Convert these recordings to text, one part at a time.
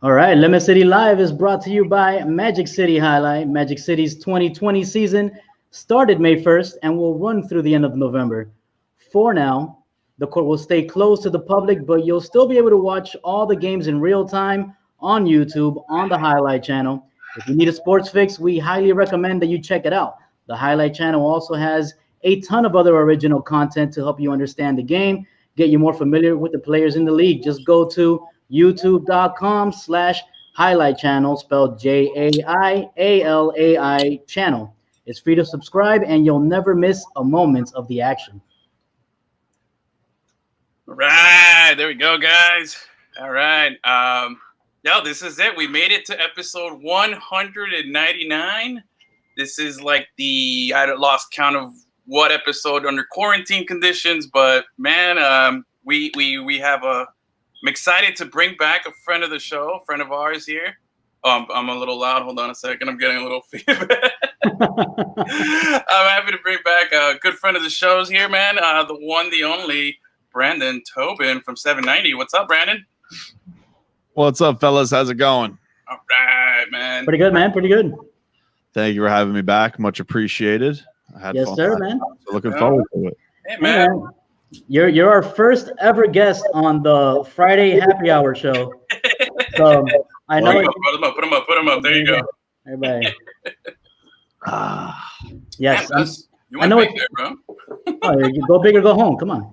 All right, Lemon City Live is brought to you by Magic City Highlight. Magic City's 2020 season started May 1st and will run through the end of November. For now, the court will stay closed to the public, but you'll still be able to watch all the games in real time on YouTube on the Highlight channel. If you need a sports fix, we highly recommend that you check it out. The Highlight channel also has a ton of other original content to help you understand the game, get you more familiar with the players in the league. Just go to youtube.com/highlight channel, spelled JAIALAI channel. It's free to subscribe and you'll never miss a moment of the action. All right, there we go, guys. All right. This is it. We made it to episode 199. This is like I lost count of what episode under quarantine conditions, but man, we have I'm excited to bring back a friend of the show, a friend of ours here. I'm a little loud. Hold on a second. I'm getting a little fever. I'm happy to bring back a good friend of the show's here, man. The one, the only Brandon Tobin from 790. What's up, Brandon? What's up, fellas? How's it going? All right, man. Pretty good, man. Pretty good. Thank you for having me back. Much appreciated. I had yes, fun. Sir, man. So looking forward to it. Hey, man. You're our first ever guest on the Friday Happy Hour show. So I know. Put him up. There you go. Everybody. Yes. Man, I know it, there, bro. You go big or go home. Come on.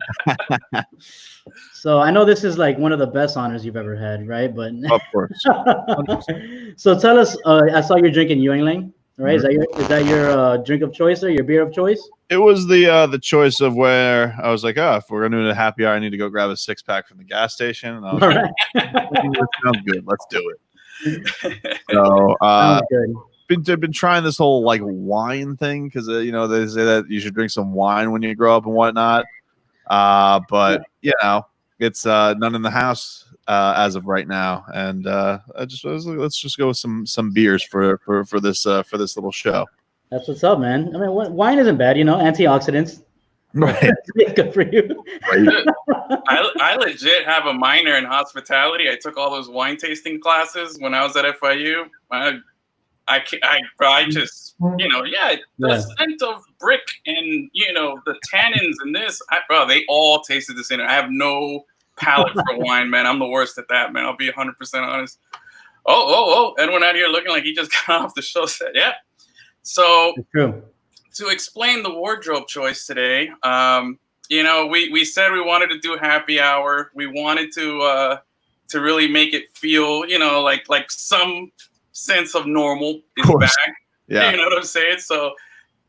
So I know this is like one of the best honors you've ever had, right? But of course. So tell us. I saw you're drinking Yuengling, right? Mm-hmm. Is that your drink of choice or your beer of choice? It was the choice of where I was like, if we're gonna do a happy hour, I need to go grab a 6-pack from the gas station. And I was like, that sounds good. Let's do it. So been trying this whole like wine thing because they say that you should drink some wine when you grow up and whatnot. But it's none in the house as of right now, and I was like, let's just go with some beers for this little show. That's what's up, man. I mean, wine isn't bad, antioxidants. Right. It's good for you. Right. I legit have a minor in hospitality. I took all those wine tasting classes when I was at FIU. I just, the scent of brick and, the tannins and this, they all tasted the same. I have no palate for wine, man. I'm the worst at that, man. I'll be 100% honest. Oh, Edwin out here looking like he just got off the show set. Yeah. So to explain the wardrobe choice today, we said we wanted to do happy hour. We wanted to really make it feel, like some sense of normal is back. Yeah. You know what I'm saying? So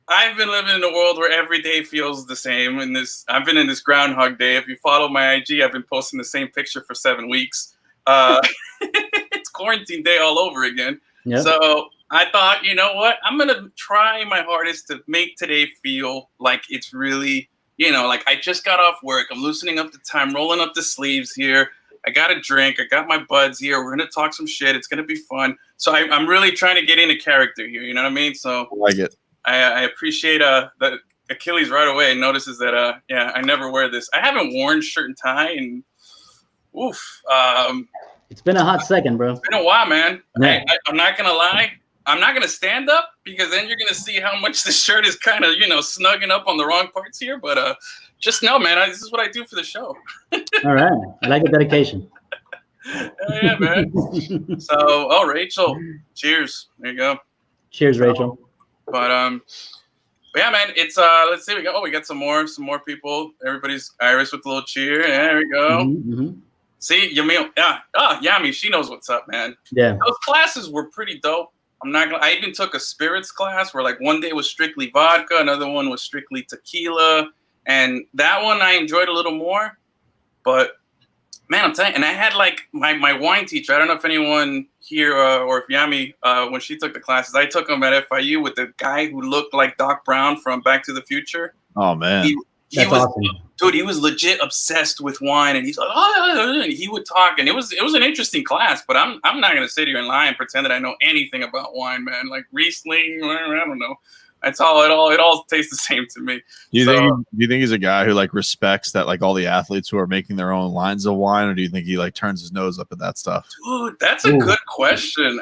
I've been living in a world where every day feels the same. I've been in this Groundhog Day. If you follow my IG, I've been posting the same picture for 7 weeks. It's quarantine day all over again. Yep. So I thought, you know what? I'm going to try my hardest to make today feel like it's really, like I just got off work. I'm loosening up the time, rolling up the sleeves here. I got a drink. I got my buds here. We're going to talk some shit. It's going to be fun. So I'm really trying to get into character here. You know what I mean? So I like it. I appreciate that Achilles right away notices that, I never wear this. I haven't worn shirt and tie and it's been a hot second, bro. It's been a while, man. Yeah. I'm not going to lie. I'm not going to stand up because then you're going to see how much the shirt is kind of, snugging up on the wrong parts here. But just know, man, this is what I do for the show. All right. I like the dedication. Yeah, man. So, Rachel, cheers. There you go. Cheers, Rachel. But yeah, man, it's let's see. We got some more people. Everybody's Irish with a little cheer. There we go. Mm-hmm. See, Yamil. Yami, she knows what's up, man. Yeah. Those classes were pretty dope. I even took a spirits class where like one day was strictly vodka, another one was strictly tequila, and that one I enjoyed a little more. But man, I'm telling you, and I had like my wine teacher. I don't know if anyone here or if Yami, when she took the classes, I took them at FIU with the guy who looked like Doc Brown from Back to the Future. Oh man, he was awesome. Dude, he was legit obsessed with wine, and he's like, and he would talk, and it was an interesting class. But I'm not gonna sit here and lie and pretend that I know anything about wine, man. Like Riesling, I don't know. That's all. It all tastes the same to me. Do you think he's a guy who like respects that like all the athletes who are making their own lines of wine, or do you think he like turns his nose up at that stuff? Dude, that's a good question.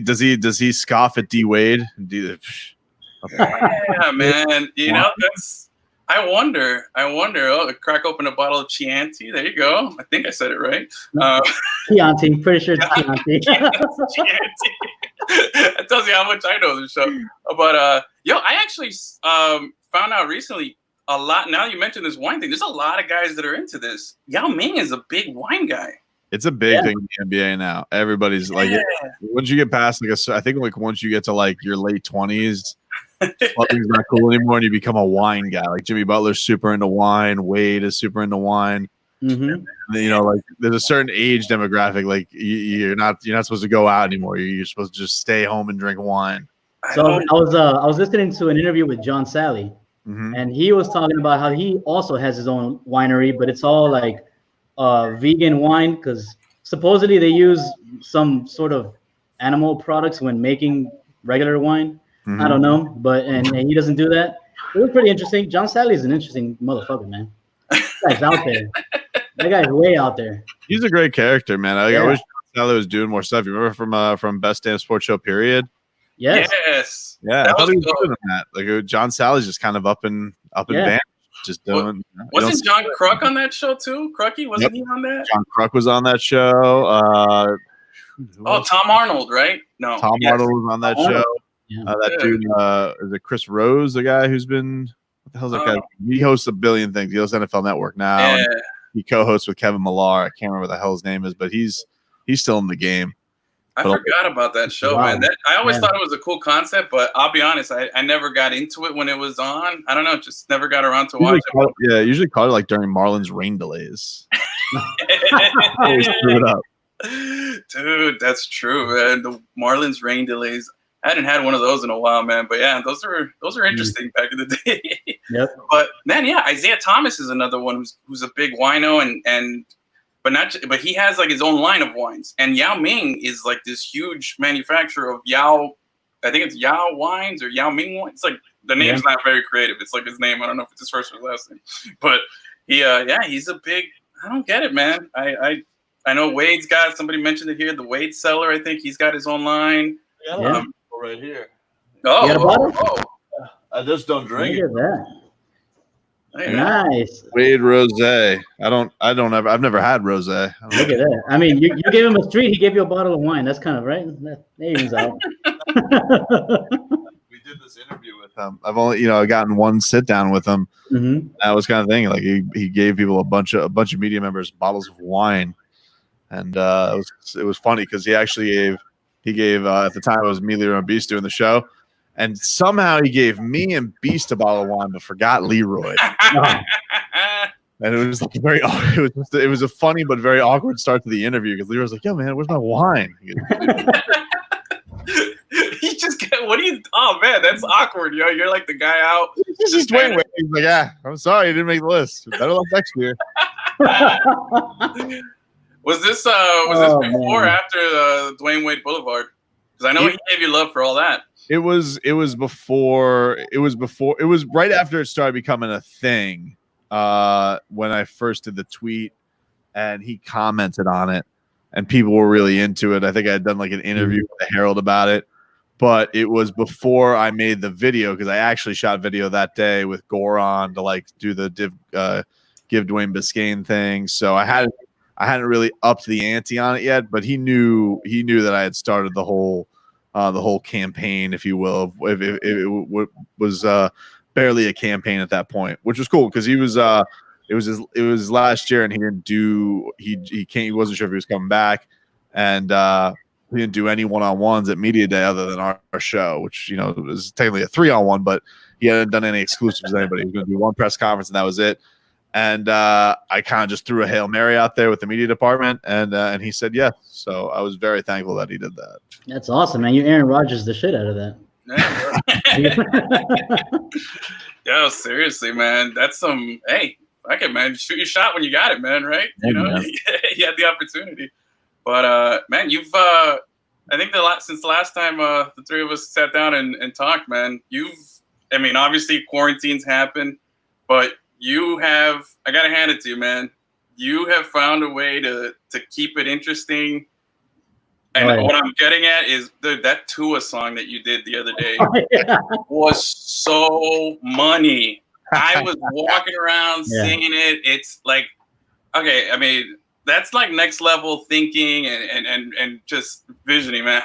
Does he scoff at D Wade? Yeah, man. You know, I wonder. Oh, crack open a bottle of Chianti. There you go. I think I said it right. Chianti. Pretty sure it's Chianti. Chianti. That tells you how much I know of the show. But I actually found out recently a lot. Now you mentioned this wine thing. There's a lot of guys that are into this. Yao Ming is a big wine guy. It's a big thing in the NBA now. Everybody's like, once you get past I think like once you get to like your late 20s. Nothing's not cool anymore, and you become a wine guy. Like Jimmy Butler's super into wine, Wade is super into wine. Mm-hmm. And then, you know, like there's a certain age demographic. Like you're not supposed to go out anymore. You're supposed to just stay home and drink wine. So I was listening to an interview with John Sally, and he was talking about how he also has his own winery, but it's all like vegan wine because supposedly they use some sort of animal products when making regular wine. I don't know, but and he doesn't do that. It was pretty interesting. John Sally is an interesting motherfucker, man. That guy's out there. That guy's way out there. He's a great character, man. I wish John Sally was doing more stuff. You remember from Best Damn Sports Show period? Yes. Yeah, I thought he was doing that. Like John Sally's just kind of up and down, just doing. Wasn't John Kruk on that show too? Crucky, wasn't he on that? John Kruk was on that show. Tom Arnold, right? No, Tom Arnold was on that show. Yeah. That dude, is it Chris Rose, the guy who's been, what the hell's that guy? He hosts a billion things. He hosts NFL Network now. Yeah. He co-hosts with Kevin Millar. I can't remember what the hell his name is, but he's still in the game. I forgot about that show, man. I always thought it was a cool concept, but I'll be honest, I never got into it when it was on. I don't know, just never got around to watching it. Usually caught it like during Marlins rain delays. Always screw it up. Dude, that's true, man. The Marlins rain delays. I hadn't had one of those in a while, man. But yeah, those are interesting back in the day. Yep. But man, yeah, Isaiah Thomas is another one who's a big wino but he has like his own line of wines. And Yao Ming is like this huge manufacturer of I think it's Yao wines or Yao Ming wines. It's like the name's not very creative. It's like his name. I don't know if it's his first or last name. But he's a big. I don't get it, man. I know Wade's got. Somebody mentioned it here. The Wade Cellar. I think he's got his own line. Yeah. Right here. I just don't drink it. Look at that. Nice. Wade Rosé. I've never had rosé. Look at that. I mean, you gave him a treat. He gave you a bottle of wine. That's kind of right. That evens out. We did this interview with him. I've only gotten one sit down with him. That was kind of thing. Like he gave people a bunch of media members bottles of wine, and it was funny because he actually gave at the time it was me, Leroy, and Beast doing the show, and somehow he gave me and Beast a bottle of wine, but forgot Leroy. And it was like it was a funny but very awkward start to the interview because Leroy was like, "Yo, man, where's my wine?" He just oh man, that's awkward, yo. You're like the guy out. He's just wait. He's like, "Yeah, I'm sorry, you didn't make the list. Better luck next year." Was this before or after Dwayne Wade Boulevard? Because I know he gave you love for all that. It was before. It was right after it started becoming a thing. When I first did the tweet, and he commented on it, and people were really into it. I think I had done like an interview with the Herald about it, but it was before I made the video because I actually shot video that day with Goron to like do the give Dwayne Biscayne thing. So I hadn't really upped the ante on it yet, but he knew that I had started the whole campaign, if you will. If it was barely a campaign at that point, which was cool because he was it was last year and he didn't do he wasn't sure if he was coming back, and he didn't do any one-on-ones at Media Day other than our show, which was technically a 3-on-1, but he hadn't done any exclusives with anybody. He was going to do one press conference and that was it. And I kind of just threw a Hail Mary out there with the media department, and he said yes. So I was very thankful that he did that. That's awesome, man. You Aaron Rodgers the shit out of that. Yo, seriously, man. That's some. Hey, fuck it, man. Shoot your shot when you got it, man. Right? You had the opportunity. But man, you've I think since the last time the three of us sat down and talked, man, obviously quarantines happen, but I gotta hand it to you, man. You have found a way to keep it interesting. And what I'm getting at is that Tua song that you did the other day was so money. I was walking around singing it. It's like, okay, I mean, that's like next level thinking and just visioning, man.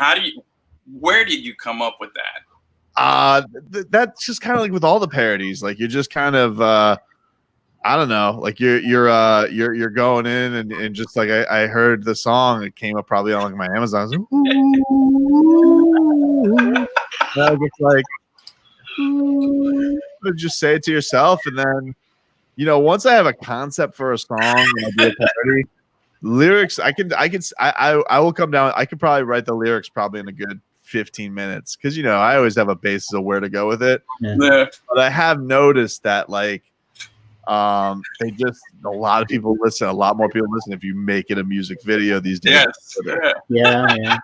Where did you come up with that? That's just kind of like with all the parodies. Like you're just kind of I don't know, like you're going in and just like I heard the song, it came up probably on like my Amazon. I was like, I was just like, just say it to yourself, and then once I have a concept for a song and I do a parody, lyrics I will come down. I could probably write the lyrics probably in a good 15 minutes because I always have a basis of where to go with it. Yeah. But I have noticed that like. A lot of people listen. A lot more people listen if you make it a music video these days. Yes. Yeah.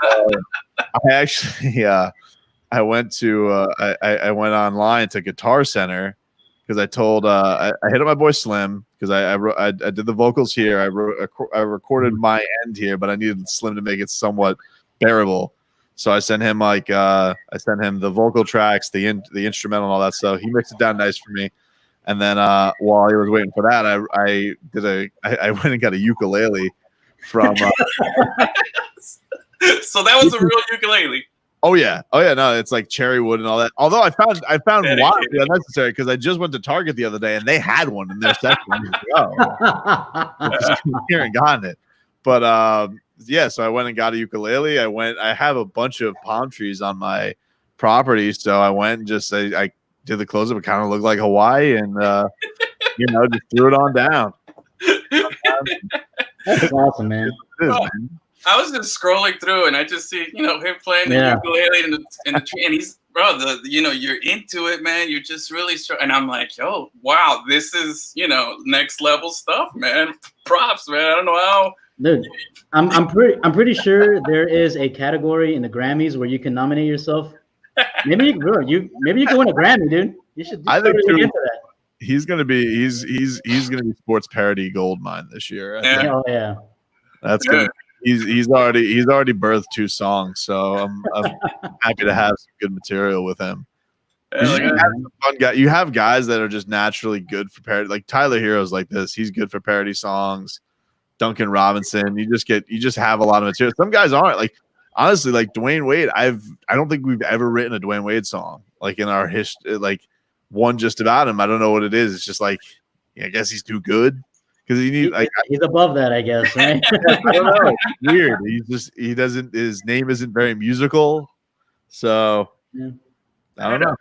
I actually, I went online to Guitar Center because I told I hit up my boy Slim because I did the vocals here. I recorded my end here, but I needed Slim to make it somewhat bearable. So I sent him the vocal tracks, the instrumental, and all that stuff. He mixed it down nice for me. And then while he was waiting for that, I went and got a ukulele from. So that was a real ukulele. Oh yeah, no, it's like cherry wood and all that. Although I found wildly unnecessary because I just went to Target the other day and they had one in their section. I just here and gotten it, but so I went and got a ukulele. I have a bunch of palm trees on my property, so I went and just I did the close-up. It kind of looked like Hawaii, and just threw it on down. That's awesome, man. I was just scrolling through, and I just see him playing the ukulele in the tree, and he's you're into it, man. You're just really and I'm like, yo, wow, this is next level stuff, man. Props, man. I don't know how. Dude, I'm pretty sure there is a category in the Grammys where you can nominate yourself. Maybe you can win a Grammy, dude. You should. I think into that. He's gonna be sports parody gold mine this year. Oh yeah, that's good. He's already birthed 2 songs, so I'm happy to have some good material with him. You have guys that are just naturally good for parody, like Tyler Hero's like this. He's good for parody songs. Duncan Robinson, you just have a lot of material. Some guys aren't like. Honestly, like Dwayne Wade, I don't think we've ever written a Dwayne Wade song like in our history, like one just about him. I don't know what it is. It's just like, I guess he's too good because he's above that, I guess. Right? I don't know. It's weird. His name isn't very musical, so I don't know.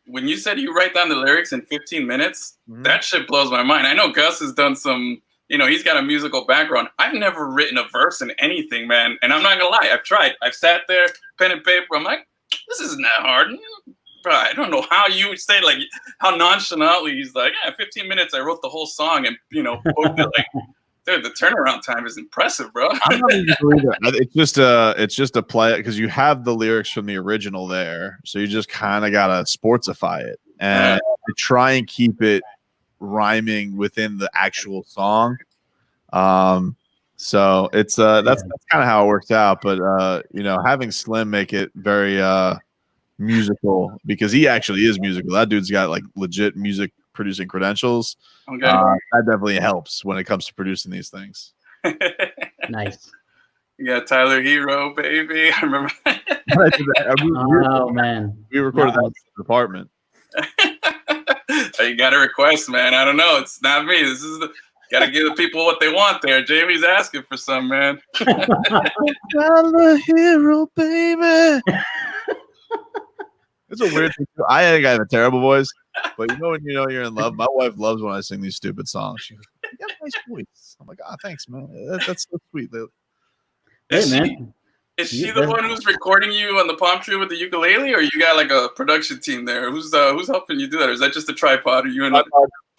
When you said you write down the lyrics in 15 minutes, that shit blows my mind. I know Gus has done some. He's got a musical background. I've never written a verse in anything, man. And I'm not going to lie. I've tried. I've sat there, pen and paper. I'm like, this isn't that hard. Bro, I don't know how you would say, like, how nonchalantly he's like, 15 minutes, I wrote the whole song and, booked it. Like, dude, the turnaround time is impressive, bro. I'm not even it's just a play because you have the lyrics from the original there. So you just kind of got to sportsify it. And try and keep it rhyming within the actual song. So it's that's kind of how it works out. But having Slim make it very musical because he actually is musical. That dude's got like legit music producing credentials. Okay. That definitely helps when it comes to producing these things. Nice. You got Tyler Hero, baby. I remember. Man, we recorded that in the apartment. You got a request, man. I don't know. It's not me. This is got to give the people what they want there. Jamie's asking for some, man. Tyler Hero, baby. It's a weird thing. I think I have a terrible voice, but when you're in love. My wife loves when I sing these stupid songs. She goes, "You have a nice voice." I'm like, thanks, man. That's so sweet. Hey, man. Is she the one who's recording you on the palm tree with the ukulele, or you got like a production team there? Who's helping you do that? Or is that just a tripod? Or you and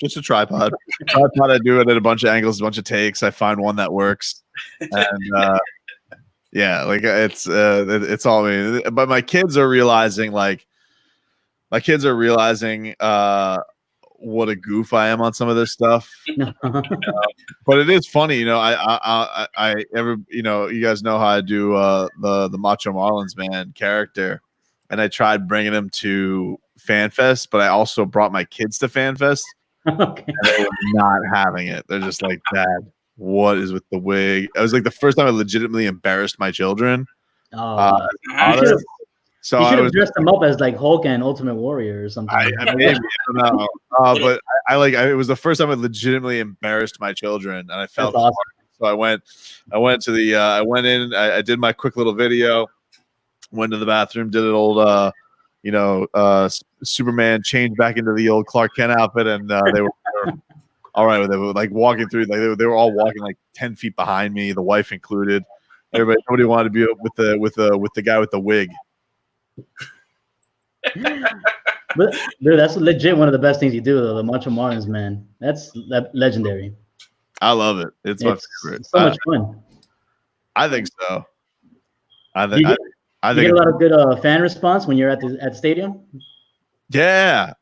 just a tripod? I do it at a bunch of angles, a bunch of takes. I find one that works, and Yeah, like it's all me. But my kids are realizing what a goof I am on some of this stuff. But it is funny, I ever, you guys know how I do the Macho Marlins man character, and I tried bringing him to FanFest, but I also brought my kids to FanFest. Okay. And they were not having it. They're just like, Dad, what is with the wig? It was like the first time I legitimately embarrassed my children. Oh, Nice. So you should I have dressed them up as like Hulk and Ultimate Warrior or something. I maybe, I don't know. But it was the first time I legitimately embarrassed my children, and I felt That's awesome. so I went to the I went in, I did my quick little video, went to the bathroom, did an old Superman changed back into the old Clark Kent outfit, and they were all right with it. They were like walking through, like they were all walking like 10 feet behind me, the wife included. Nobody wanted to be with the guy with the wig. But dude, that's legit one of the best things you do, though. The Macho Marlins, man. That's legendary. I love it. It's my favorite. So much fun. I think so. I You think get a lot of good fan response when you're at the stadium. Yeah,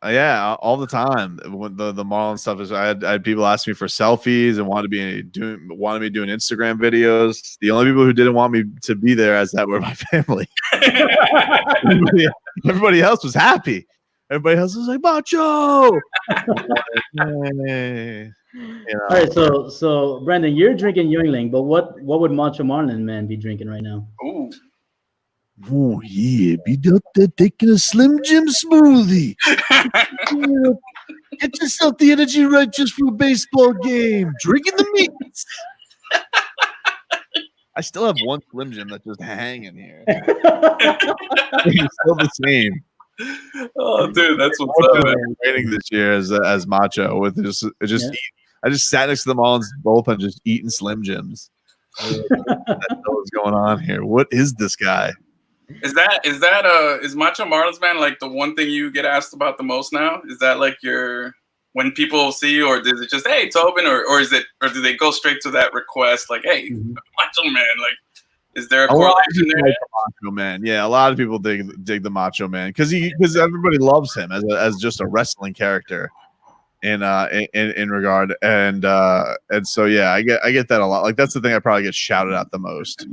all the time. When the Marlins stuff is, I had people ask me for selfies and wanted me doing Instagram videos. The only people who didn't want me to be there as that were my family. Everybody else was happy. Everybody else was like, Macho. Hey. All right, so Brandon, you're drinking Yuengling, but what would Macho Marlin man be drinking right now? Ooh. Oh yeah, be up there taking a Slim Jim smoothie. Get yourself the energy right just for a baseball game. Drinking the meats. I still have one Slim Jim that's just hanging here. It's still the same. Oh, dude, that's what's up. Waiting this year as Macho with I just sat next to the Marlins bullpen just eating Slim Jims. What's going on here? What is this guy? Is Macho Marlins man like the one thing you get asked about the most now? Is that like when people see you, or is it just, hey, Tobin, or do they go straight to that request like, hey, Macho Man? Like, is there a correlation there? Like the Macho Man, yeah, a lot of people dig the Macho Man because everybody loves him as just a wrestling character in regard, and so yeah, I get that a lot. Like that's the thing I probably get shouted at the most.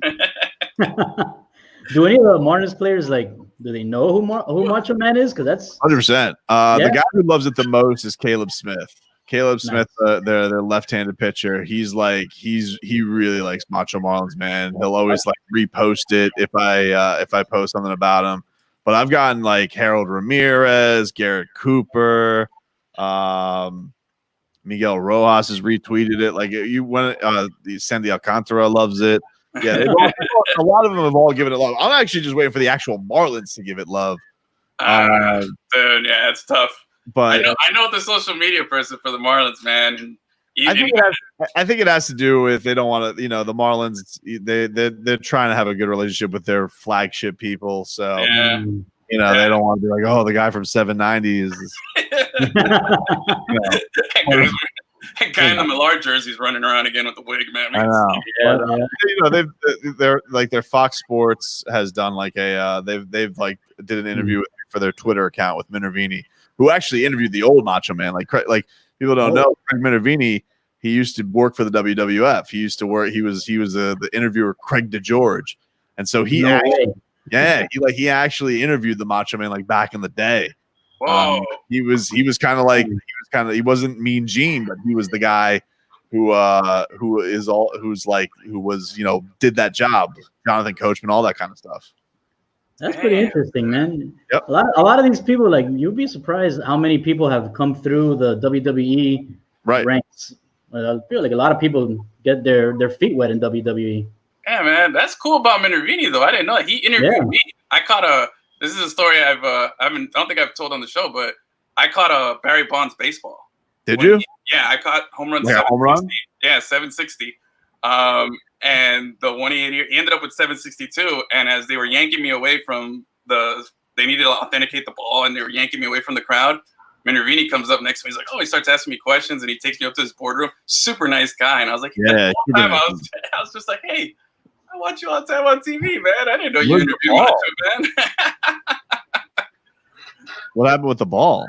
Do any of the Marlins players do they know who Macho Man is? Because that's 100%. The guy who loves it the most is Caleb Smith. Smith, their left-handed pitcher. He really likes Macho Marlins, man. He'll always repost it if I post something about him. But I've gotten Harold Ramirez, Garrett Cooper, Miguel Rojas has retweeted it. Sandy Alcantara loves it. Yeah, a lot of them have all given it love. I'm actually just waiting for the actual Marlins to give it love. Dude, yeah, it's tough. But I know the social media person for the Marlins, man. I think it has to do with they don't want to. The Marlins they're trying to have a good relationship with their flagship people. So they don't want to be like, oh, the guy from 790 is. That guy in the Millar jersey's running around again with the wig, man. I know. But, their Fox Sports has done they've did an interview for their Twitter account with Minervini, who actually interviewed the old Macho Man. People don't know, Craig Minervini. He used to work for the WWF. He used to work. He was the interviewer Craig DeGeorge, and so he he actually interviewed the Macho Man back in the day. Whoa. He was he wasn't Mean Gene, but he was the guy who did that job. Jonathan Coachman, all that kind of stuff. That's pretty interesting, man. Yep. A lot of these people, you'd be surprised how many people have come through the WWE ranks. I feel like a lot of people get their feet wet in WWE. Yeah, man, that's cool about Minervini, though. I didn't know that. He interviewed me. I caught this is a story I don't think I've told on the show, but I caught a Barry Bonds baseball. Did you? I caught home run. Home run? Yeah, 760. And the one he ended up with 762. And as they were yanking me away from they needed to authenticate the ball, and they were yanking me away from the crowd. Minervini comes up next to me. He's like, he starts asking me questions, and he takes me up to his boardroom. Super nice guy. And I was like, I was just like, hey, watch you all the time on TV, man. I didn't know you interviewed Macho, man. What happened with the ball?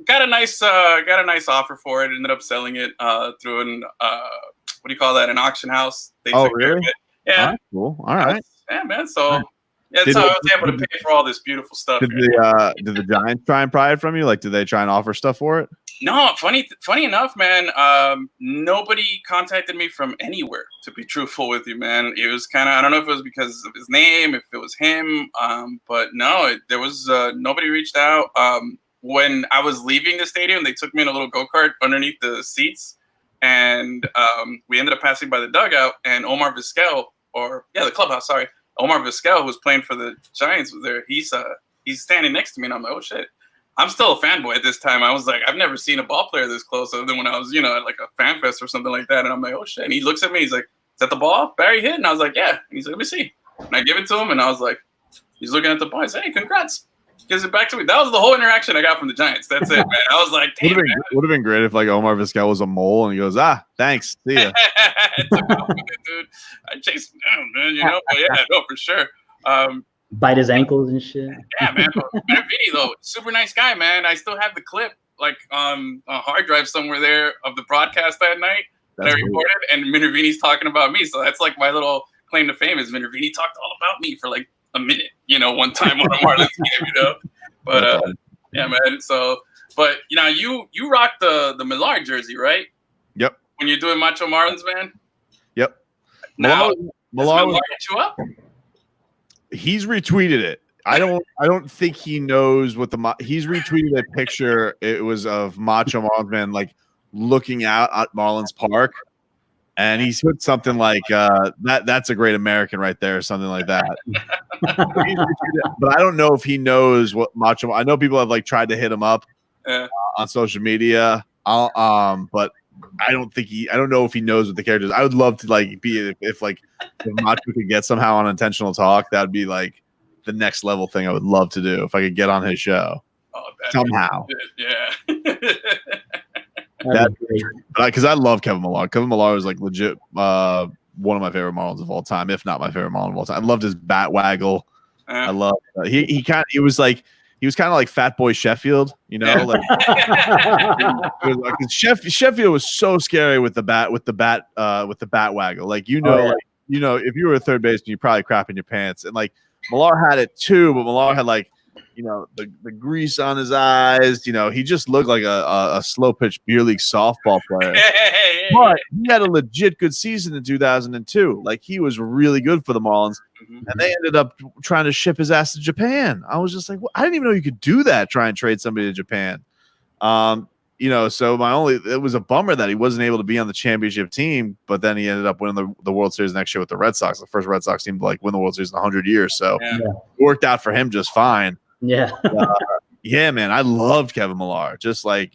Got a nice offer for it. Ended up selling it through an what do you call that? An auction house. They took care of it. Yeah. Right, cool. All right. Yeah, man. So that's how I was able to pay for all this beautiful stuff. Did the Giants try and pry it from you? Like, did they try and offer stuff for it? No, funny enough, man. Nobody contacted me from anywhere. To be truthful with you, man, it was kind of, I don't know if it was because of his name, if it was him, but no, there was nobody reached out. When I was leaving the stadium, they took me in a little go-kart underneath the seats, and we ended up passing by the dugout, and Omar Vizquel, the clubhouse. Sorry, Omar Vizquel, who was playing for the Giants, was there. He's standing next to me, and I'm like, oh shit. I'm still a fanboy at this time. I was like, I've never seen a ball player this close other than when I was, at like a fan fest or something like that. And I'm like, oh shit. And he looks at me. He's like, is that the ball Barry hit? And I was like, yeah. And he's like, let me see. And I give it to him. And I was like, he's looking at the ball. He's like, hey, congrats. Gives it back to me. That was the whole interaction I got from the Giants. That's it, man. I was like, damn, would have been great if like Omar Vizquel was a mole and he goes, thanks. See ya. Dude. I chased him down, man, but yeah, no, for sure. Bite his ankles and shit. Yeah, man. Minervini, though, super nice guy, man. I still have the clip, like on a hard drive somewhere there of the broadcast that night that I recorded, and Minervini's talking about me. So that's like my little claim to fame is Minervini talked all about me for like a minute, one time on a Marlins game, But yeah, man. So, but you rock the Millard jersey, right? Yep. When you're doing Macho Marlins, man. Yep. Now, Millard hit you up? He's retweeted it. I don't think he knows what he's retweeted a picture. It was of Macho Marlins Man like looking out at Marlins Park, and he's put something like that's a great American right there, or something like that. But I don't know if he knows what Macho. I know people have like tried to hit him up on social media. But I don't know if he knows what the character is. I would love to like be if Macho could get somehow unintentional talk, that would be like the next level thing I would love to do if I could get on his show somehow. Yeah. Because I love Kevin Millar. Kevin Millar is like legit one of my favorite Marlins of all time, if not my favorite Marlin of all time. I loved his bat waggle. I love he was kind of like Fat Boy Sheffield, like Sheffield was so scary with the bat waggle. Like, if you were a third baseman, you probably crap in your pants. And like Millar had it too, but Millar had like, the grease on his eyes. He just looked like a slow pitch beer league softball player. But he had a legit good season in 2002. Like, he was really good for the Marlins, and they ended up trying to ship his ass to Japan. I was just like, I didn't even know you could do that. Try and trade somebody to Japan. So it was a bummer that he wasn't able to be on the championship team, but then he ended up winning the World Series next year with the Red Sox, the first Red Sox team to like win the World Series in 100 years. So it worked out for him just fine. Yeah. Yeah, man. I loved Kevin Millar. Just like,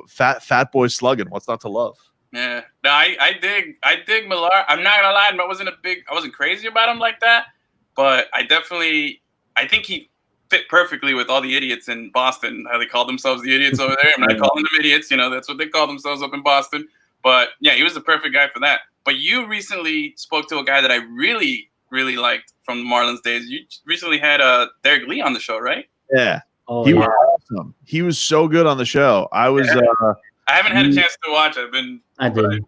fat boy slugging. What's not to love? Yeah. No, I dig Millar. I'm not gonna lie, I wasn't crazy about him like that, but I think he fit perfectly with all the idiots in Boston, how they call themselves the idiots over there. I'm not calling them idiots, that's what they call themselves up in Boston. But yeah, he was the perfect guy for that. But you recently spoke to a guy that I really, really liked from the Marlins days. You recently had Derek Lee on the show, right? Yeah. He was awesome. He was so good on the show. I haven't had a chance to watch. I did.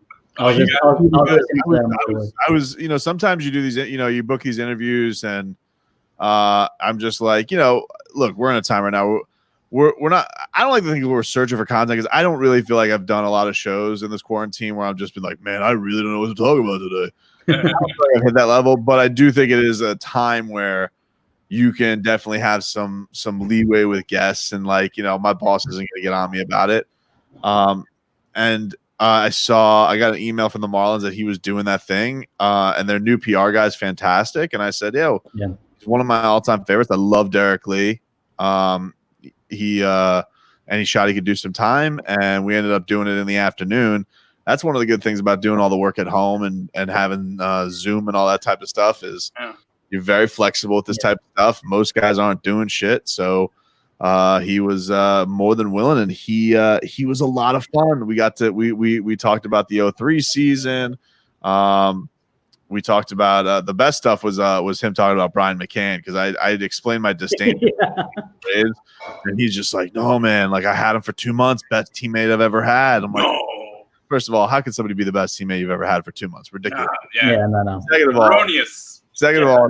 Sometimes you do these, you book these interviews, and I'm just like, look, we're in a time right now. We're not. I don't like to think we're searching for content, because I don't really feel like I've done a lot of shows in this quarantine where I've just been like, man, I really don't know what to talk about today. I don't feel like I've hit that level, but I do think it is a time where you can definitely have some leeway with guests, and like, my boss isn't going to get on me about it. And I got an email from the Marlins that he was doing that thing, and their new PR guy is fantastic. And I said, he's one of my all-time favorites. I love Derek Lee. He shot he could do some time, and we ended up doing it in the afternoon. That's one of the good things about doing all the work at home and having Zoom and all that type of stuff is you're very flexible with this type of stuff. Most guys aren't doing shit, so he was more than willing, and he was a lot of fun. We talked about the 03 season. we talked about the best stuff was him talking about Brian McCann, because I explained my disdain and he's just like, no man, like I had him for 2 months, best teammate I've ever had. I'm like, first of all, how can somebody be the best teammate you've ever had for 2 months? Ridiculous. No. Second of all,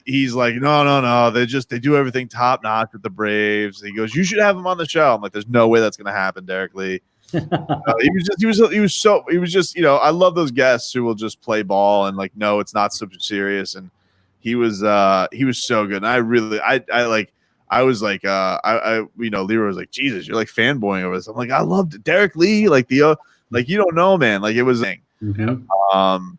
he's like, no. They do everything top notch with the Braves. He goes, you should have him on the show. I'm like, there's no way that's gonna happen, Derek Lee. He was just, I love those guests who will just play ball and like, no, it's not so serious. And he was so good. And Leroy was like, Jesus, you're like fanboying over this. I'm like, I loved it. Derek Lee, like you don't know, man. Like it was a thing. Mm-hmm.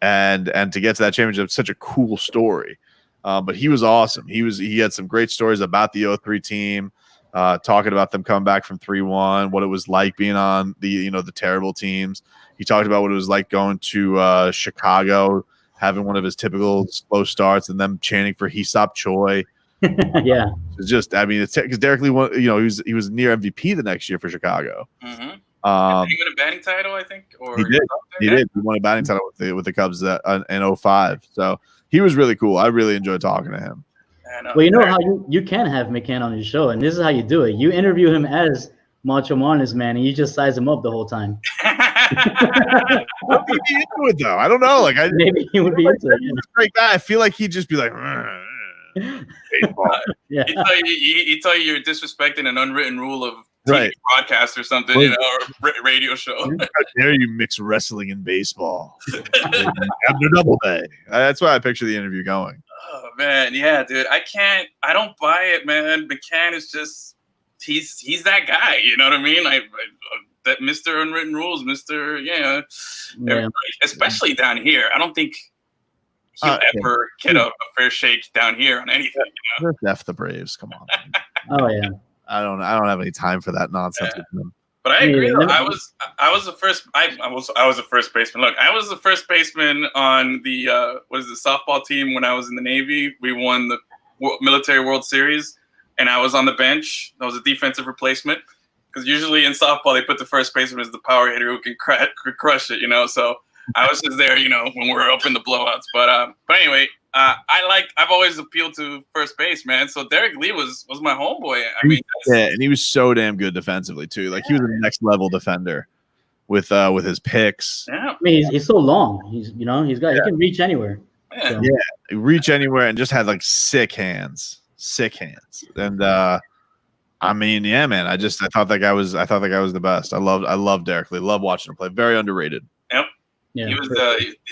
And to get to that championship, such a cool story. But he was awesome. He had some great stories about the 03 team. Talking about them coming back from 3-1, what it was like being on the terrible teams. He talked about what it was like going to Chicago, having one of his typical slow starts, and them chanting for "He stopped Choi." Yeah, it's just, it's because Derek Lee won. He was near MVP the next year for Chicago. Mm-hmm. Did he win a batting title? I think, or he did. He did. He won a batting title with the Cubs in 05. So he was really cool. I really enjoyed talking to him. Well, you know how you can have McCann on your show, and this is how you do it. You interview him as Macho Martinez, man, and you just size him up the whole time. Would he be into it though? I don't know. Like, maybe he would be into it. He's a great guy. I feel like he'd just be like, baseball. Yeah. He tell you you're disrespecting an unwritten rule of TV broadcast or something, or radio show. How dare you mix wrestling and baseball? After Double Day. That's why I picture the interview going. Oh man, yeah, dude. I don't buy it, man. McCann is just he's that guy, you know what I mean? That Mr. Unwritten Rules, Mr. Especially down here. I don't think he'll ever get a fair shake down here on anything, F the Braves, come on. Oh yeah. I don't have any time for that nonsense with them. But I agree. I was the first. I was the first baseman. Look, I was the first baseman on the softball team when I was in the Navy. We won the Military World Series, and I was on the bench. I was a defensive replacement because usually in softball they put the first baseman as the power hitter who can crush it. So I was just there, when we were up in the blowouts. But anyway. I've always appealed to first base, man. So Derek Lee was my homeboy. I mean, and he was so damn good defensively too. Like he was a next level defender with his picks. Yeah, I mean he's so long. He can reach anywhere. Yeah. So. Yeah, reach anywhere and just had like sick hands. And I mean, yeah, man. I thought that guy was the best. I loved Derek Lee. Love watching him play. Very underrated. Yep. Yeah, he was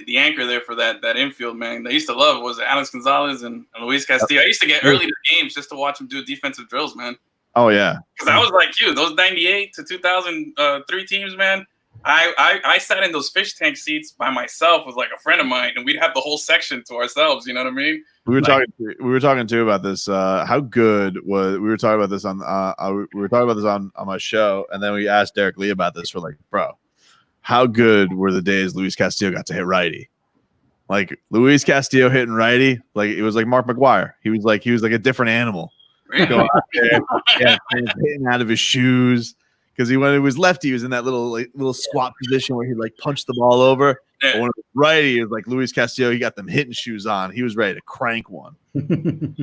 the anchor there for that infield, man. They used to love was Alex Gonzalez and Luis Castillo. I used to get early to games just to watch them do defensive drills, man. Oh yeah, because I was like you. Those 98 to 2003 teams, man. I sat in those fish tank seats by myself with like a friend of mine, and we'd have the whole section to ourselves. You know what I mean? We were talking too about this. How good was we were talking about this on my show, and then we asked Derek Lee about this. We're like, bro. How good were the days Luis Castillo got to hit righty? Like Luis Castillo hitting righty, like it was like Mark McGwire. He was like a different animal. Go out there, hitting out of his shoes because when he was lefty, he was in that little squat position where he like punched the ball over. Yeah. But when it was righty, it was like Luis Castillo. He got them hitting shoes on. He was ready to crank one. Damn.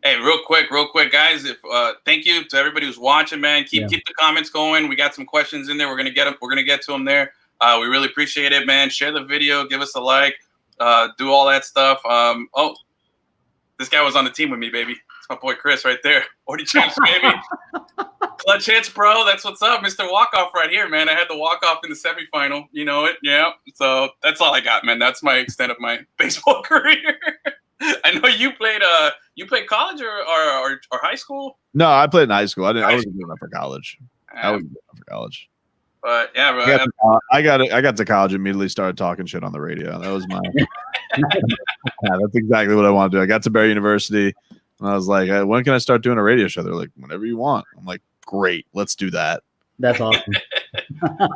Hey, real quick, guys. If thank you to everybody who's watching, man. Keep the comments going. We got some questions in there. We're gonna get them. We're gonna get to them there. We really appreciate it, man. Share the video, give us a like, do all that stuff. This guy was on the team with me, baby. It's my boy Chris right there. 40 champs, baby. Clutch hits, bro. That's what's up, Mr. Walk-Off right here, man. I had the walk-off in the semifinal. You know it, yeah. So that's all I got, man. That's my extent of my baseball career. I know you played. You played college or high school? No, I played in high school. I wasn't doing that for college. I wasn't doing that for college. But yeah, bro. I got to college, immediately started talking shit on the radio. That was my. That's exactly what I wanted to do. I got to Barry University, and I was like, "When can I start doing a radio show?" They're like, "Whenever you want." I'm like, "Great, let's do that." That's awesome.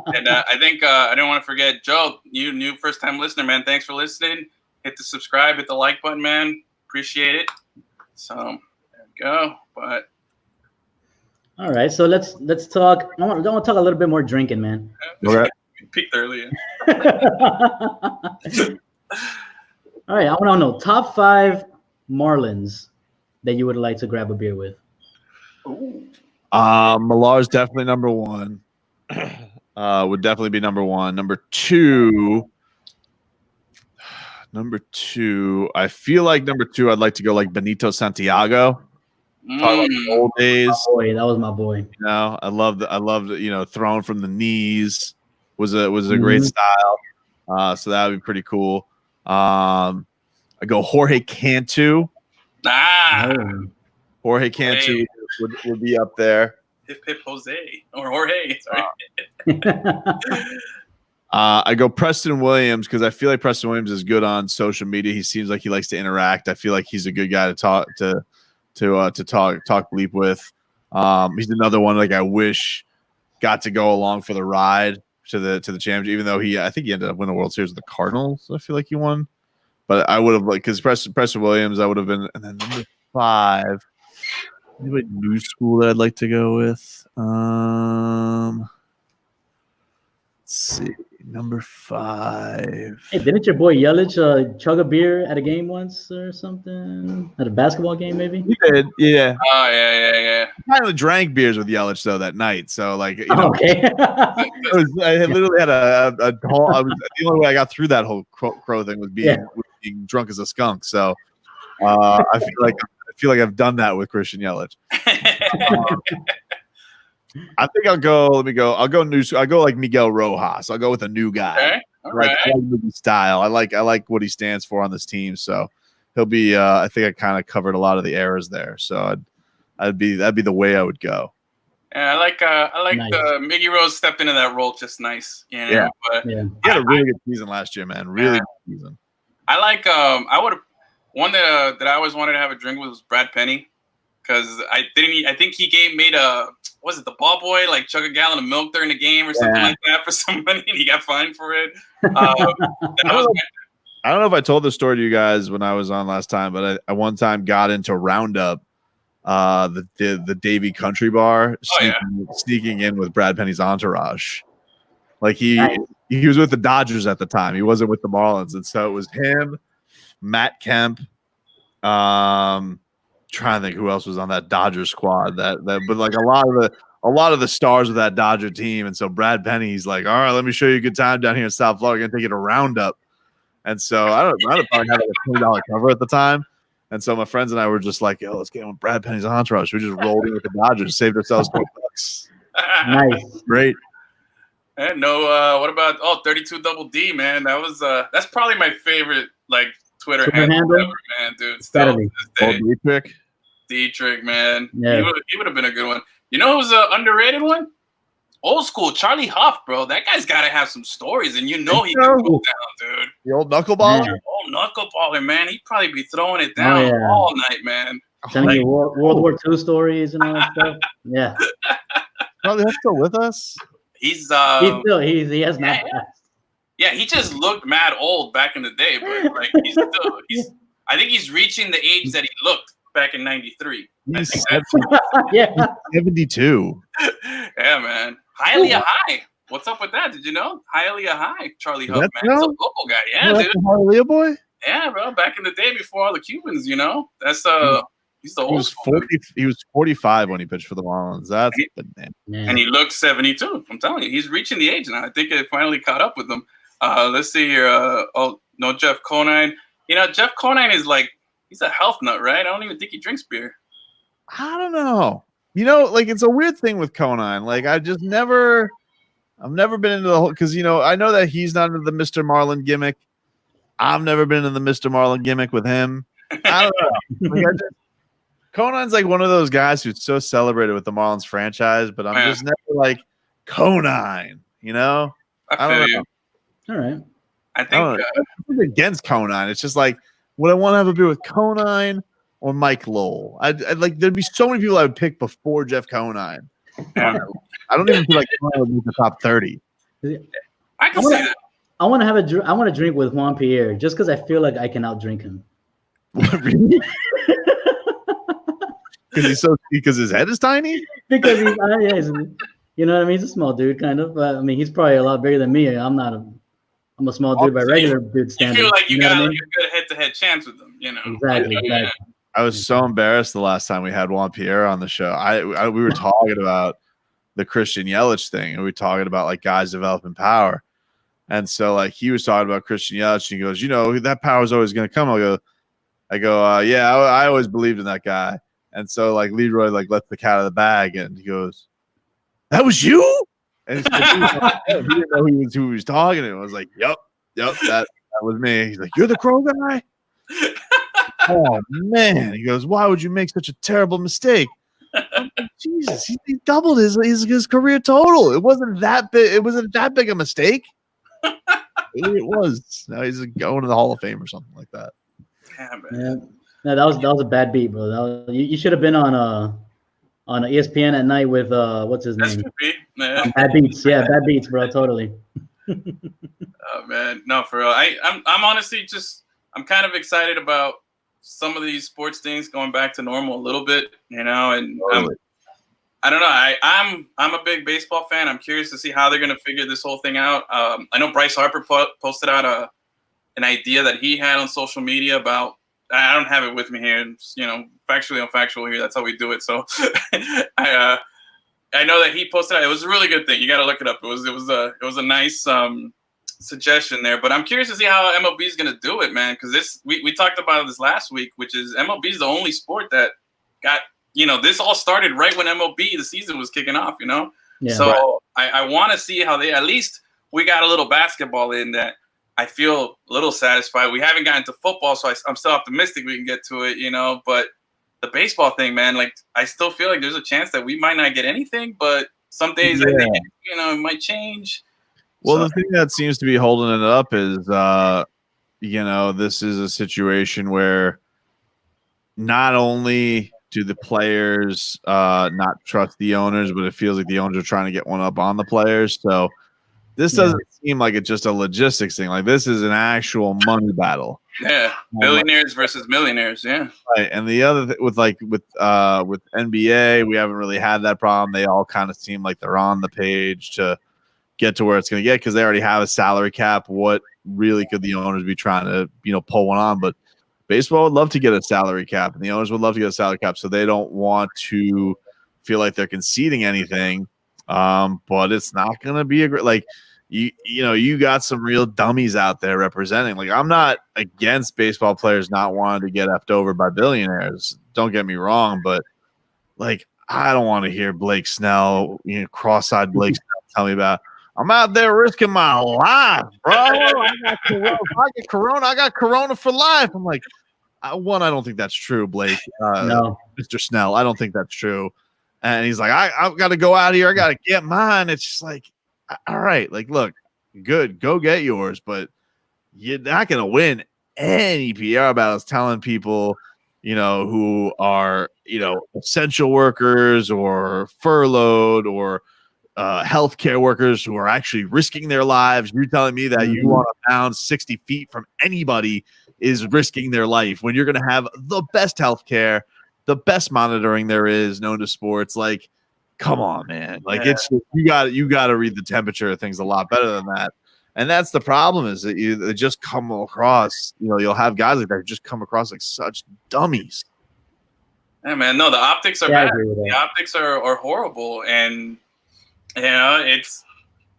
And I think I don't want to forget Joe. You new first time listener, man. Thanks for listening. Hit the subscribe, hit the like button, man. Appreciate it. So there we go. But all right, so let's talk. I want to talk a little bit more drinking, man. Okay. Peaked earlier. All right, I want to know top 5 Marlins that you would like to grab a beer with. Millar's definitely number 1. Would definitely be number 1. Number 2, I feel like number 2, I'd like to go like Benito Santiago. Talk about the old days. Boy, that was my boy. You know, I loved throwing from the knees was a great style. So that would be pretty cool. I go Jorge Cantu. Jorge Cantu would be up there. Hip Jose or Jorge. Sorry. I go Preston Williams because I feel like Preston Williams is good on social media. He seems like he likes to interact. I feel like he's a good guy to talk bleep with. He's another one like I wish got to go along for the ride to the championship, even though I think he ended up winning the World Series with the Cardinals. I feel like he won, but I would have because Preston Williams I would have been, and then number 5. Anybody new school that I'd like to go with? Let's see, number 5. Hey, didn't your boy Yelich chug a beer at a game once or something? At a basketball game, maybe? He did, yeah. Oh, yeah. I finally drank beers with Yelich though that night, so like okay. I literally had a whole. The only way I got through that whole crow thing was being drunk as a skunk. So I feel like I've done that with Christian Yelich. I think I'll go. Let me go. I'll go new. I'll go like Miguel Rojas. I'll go with a new guy. Okay. All right. I like his style. I like what he stands for on this team. So he'll be. I think I kind of covered a lot of the errors there. So that'd be the way I would go. Yeah, I like nice. Miggy Rose stepped into that role just nice. You know? Yeah. But He had a really good season last year, man. Really good season. I like. I would have one that I always wanted to have a drink with was Brad Penny. Because I think he made the ball boy like chug a gallon of milk during the game or something like that for some money, and he got fined for it. I don't know if I told this story to you guys when I was on last time, but I one time got into Roundup, the Davy Country Bar, sneaking in with Brad Penny's entourage. Like he was with the Dodgers at the time. He wasn't with the Marlins, and so it was him, Matt Kemp, trying to think who else was on that Dodger squad but like a lot of the stars of that Dodger team. And so Brad Penny's like, all right, let me show you a good time down here in South Florida. I'm gonna take you to Roundup. And so I probably had like a $20 cover at the time. And so my friends and I were just like, yo, let's get in with Brad Penny's entourage. We just rolled in with the Dodgers, saved ourselves $20. Nice. Great. And what about 32 Double D, man? That's probably my favorite like Twitter handle ever, man, dude. Still to this day. Dietrich, man. Yeah. He would have been a good one. You know who's an underrated one? Old school, Charlie Huff, bro. That guy's got to have some stories, and you know he can go down, dude. The old knuckleballer? Old knuckleballer, man. He'd probably be throwing it down all night, man. Telling you World War II stories and all that stuff. Yeah. Charlie Huff's still with us? He has not passed. Yeah, he just looked mad old back in the day, but like I think he's reaching the age that he looked back in '93. He's 72. Yeah, man. Hialeah High. What's up with that? Did you know? Hialeah High, Charlie Huff, man. He's a local guy. Yeah, dude. Hialeah boy? Yeah, bro. Back in the day before all the Cubans, you know? That's he's the old school. He was 45 when he pitched for the Marlins. That's and he looks 72. I'm telling you, he's reaching the age now. I think it finally caught up with him. Let's see here. No, Jeff Conine. You know, Jeff Conine is like, he's a health nut, right? I don't even think he drinks beer. I don't know. You know, like it's a weird thing with Conine. Like I've never been into the whole, because you know, I know that he's not into the Mr. Marlin gimmick. I've never been into the Mr. Marlin gimmick with him. I don't know. Conine's like one of those guys who's so celebrated with the Marlins franchise, but I'm just never like Conine, you know? I don't know. All right. I think I'm against Conine. It's just like, would I want to have a beer with Conine or Mike Lowell? I'd like, there'd be so many people I would pick before Jeff Conine. I don't even feel like Conine would be the top 30. I can see that. I want to drink with Juan Pierre just because I feel like I can outdrink him. What, really? Because his head is tiny? Because he's you know what I mean? He's a small dude, kind of. I mean, he's probably a lot bigger than me. I'm not I'm a small dude by regular dude standards. You feel like you know got what I like mean? a good head-to-head chance with them, Exactly. I was so embarrassed the last time we had Juan Pierre on the show. We were talking about the Christian Yelich thing, and we were talking about like guys developing power. And so like he was talking about Christian Yelich, and he goes, that power is always going to come. I go, yeah, I always believed in that guy. And so like Leroy like lets the cat out of the bag, and he goes, "That was you?" And he didn't know who he was talking to. I was like, "Yep, that was me." He's like, "You're the Crow guy?" Oh man! He goes, "Why would you make such a terrible mistake?" I'm like, Jesus, he doubled his career total. It wasn't that big. It wasn't that big a mistake. It was. Now he's going to the Hall of Fame or something like that. Damn, Yeah. No, that was a bad beat, bro. You should have been on ESPN at night with what's his name? Bad beats, bad beats, bro. Totally. Oh man, no, for real. I'm honestly I'm kind of excited about some of these sports things going back to normal a little bit, and Totally. I don't know. I'm a big baseball fan. I'm curious to see how they're going to figure this whole thing out. I know Bryce Harper posted out an idea that he had on social media about. I don't have it with me here. Factually unfactual here. That's how we do it. So I know that he posted it. It was a really good thing. You got to look it up. It was a nice suggestion there. But I'm curious to see how MLB is going to do it, man. Because we talked about this last week, which is MLB is the only sport that got this all started right when the season was kicking off. Yeah. So I want to see how at least we got a little basketball in that. I feel a little satisfied. We haven't gotten to football, so I'm still optimistic we can get to it, But the baseball thing, man, like I still feel like there's a chance that we might not get anything, but some days I think it might change. Well, the thing that seems to be holding it up is, this is a situation where not only do the players not trust the owners, but it feels like the owners are trying to get one up on the players. So this doesn't seem like it's just a logistics thing. Like this is an actual money battle. Yeah, billionaires versus millionaires. Yeah, right. And the other with NBA, we haven't really had that problem. They all kind of seem like they're on the page to get to where it's going to get because they already have a salary cap. What really could the owners be trying to pull one on? But baseball would love to get a salary cap, and the owners would love to get a salary cap, so they don't want to feel like they're conceding anything. But it's not going to be a great like. You got some real dummies out there representing. Like, I'm not against baseball players not wanting to get effed over by billionaires. Don't get me wrong, but like, I don't want to hear Blake Snell, cross-eyed Blake Snell tell me about, I'm out there risking my life, bro. I got corona for life. I'm like, I don't think that's true, Blake. No. Mr. Snell, I don't think that's true. And he's like, I've got to go out here. I got to get mine. It's just like, all right, like, look, good, go get yours, but you're not going to win any PR battles telling people, who are, essential workers or furloughed or healthcare workers who are actually risking their lives. You're telling me that you want to pound 60 feet from anybody is risking their life when you're going to have the best healthcare, the best monitoring there is known to sports. Like, come on, man. Like it's you got to read the temperature of things a lot better than that. And that's the problem is that they just come across, you'll have guys like that just come across like such dummies. Yeah, man. No, the optics are bad. The optics are horrible. And, it's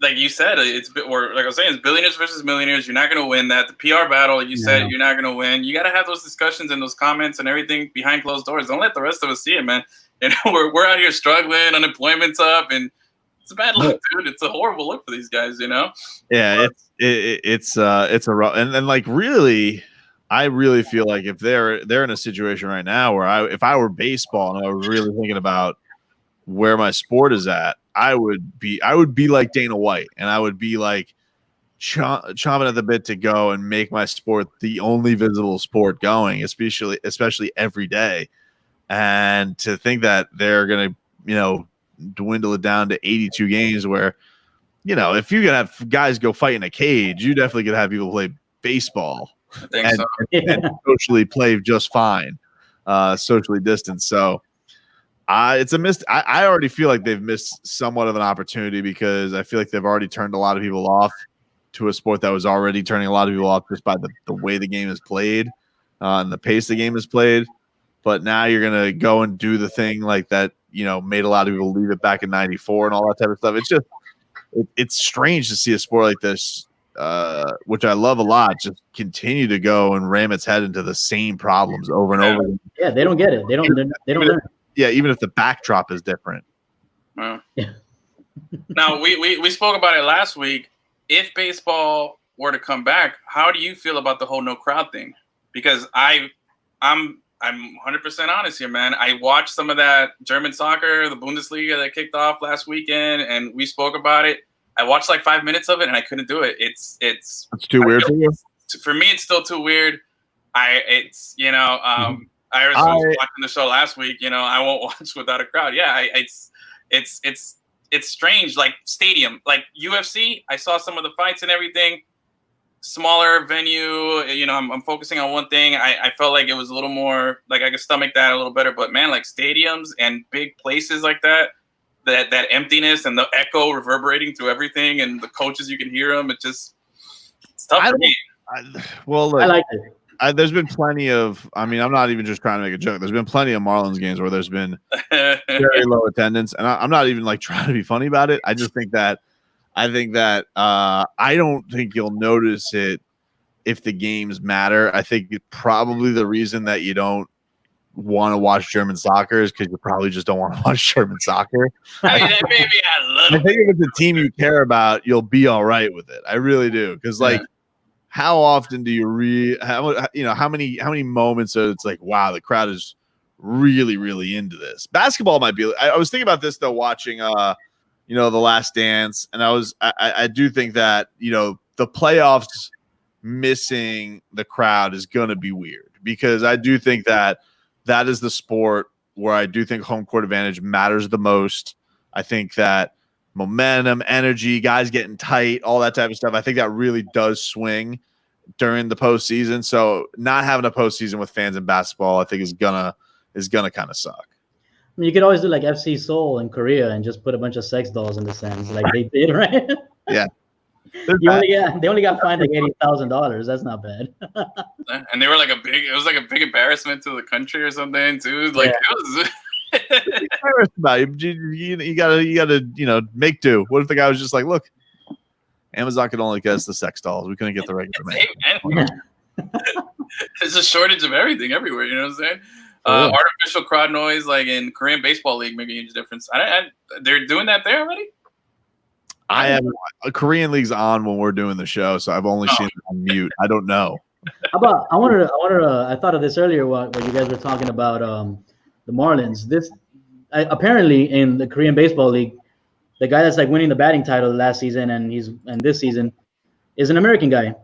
like you said, or like I was saying, it's billionaires versus millionaires. You're not going to win that. The PR battle, like you said, you're not going to win. You got to have those discussions and those comments and everything behind closed doors. Don't let the rest of us see it, man. We're out here struggling, unemployment's up, and it's a bad look, dude. It's a horrible look for these guys, Yeah, it's a rough and like really, I really feel like if they're in a situation right now where if I were baseball and I was really thinking about where my sport is at, I would be like Dana White, and I would be like chomping at the bit to go and make my sport the only visible sport going, especially every day. And to think that they're going to, dwindle it down to 82 games where, if you could have guys go fight in a cage, you definitely could have people play baseball and socially play just fine, socially distanced. So it's a miss. I already feel like they've missed somewhat of an opportunity because I feel like they've already turned a lot of people off to a sport that was already turning a lot of people off just by the way the game is played and the pace the game is played. But now you're going to go and do the thing like that, made a lot of people leave it back in 94 and all that type of stuff. It's just it's strange to see a sport like this, which I love a lot, just continue to go and ram its head into the same problems over and over again. Yeah, they don't get it. They don't learn. Yeah, even if the backdrop is different. Yeah. Now, we spoke about it last week. If baseball were to come back, how do you feel about the whole no crowd thing? Because I'm 100% honest here, man. I watched some of that German soccer, the Bundesliga that kicked off last weekend, and we spoke about it. I watched like 5 minutes of it, and I couldn't do it. It's too weird for you? For me, it's still too weird. Iris was watching the show last week. I won't watch without a crowd. Yeah, it's strange. Like stadium, like UFC. I saw some of the fights and everything. Smaller venue, I'm focusing on one thing. I felt like it was a little more like I could stomach that a little better. But man, like stadiums and big places like that emptiness and the echo reverberating through everything, and the coaches, you can hear them. It's tough for me. Look, I like it. There's been plenty of. I'm not even just trying to make a joke. There's been plenty of Marlins games where there's been very low attendance, and I'm not even like trying to be funny about it. I just think that. I don't think you'll notice it if the games matter. I think probably the reason that you don't want to watch German soccer is because you probably just don't want to watch German soccer. I mean, maybe I think if it's a team you care about, you'll be all right with it. I really do. Because how often do you how many moments are it's like, wow, the crowd is really, really into this. Basketball might be. I was thinking about this though, watching The Last Dance, and I do think that the playoffs missing the crowd is going to be weird, because I do think that is the sport where I do think home court advantage matters the most. I think that momentum, energy, guys getting tight, all that type of stuff, I think that really does swing during the postseason. So not having a postseason with fans in basketball, I think is gonna kind of suck. I mean, you could always do like FC Seoul in Korea and just put a bunch of sex dolls in the stands, like they did, right? Yeah. They only got fined like $80,000. That's not bad. And they were like it was like a big embarrassment to the country or something too. Like it was. About you gotta make do. What if the guy was just like, look, Amazon could only get us the sex dolls. We couldn't get the regular man. There's a shortage of everything everywhere. You know what I'm saying? Artificial crowd noise, like in Korean baseball league, maybe a huge difference. They're doing that there already. I have a Korean league's on when we're doing the show, so I've only seen it on mute. I don't know. How about I thought of this earlier when you guys were talking about the Marlins. Apparently in the Korean baseball league, the guy that's like winning the batting title last season and this season is an American guy,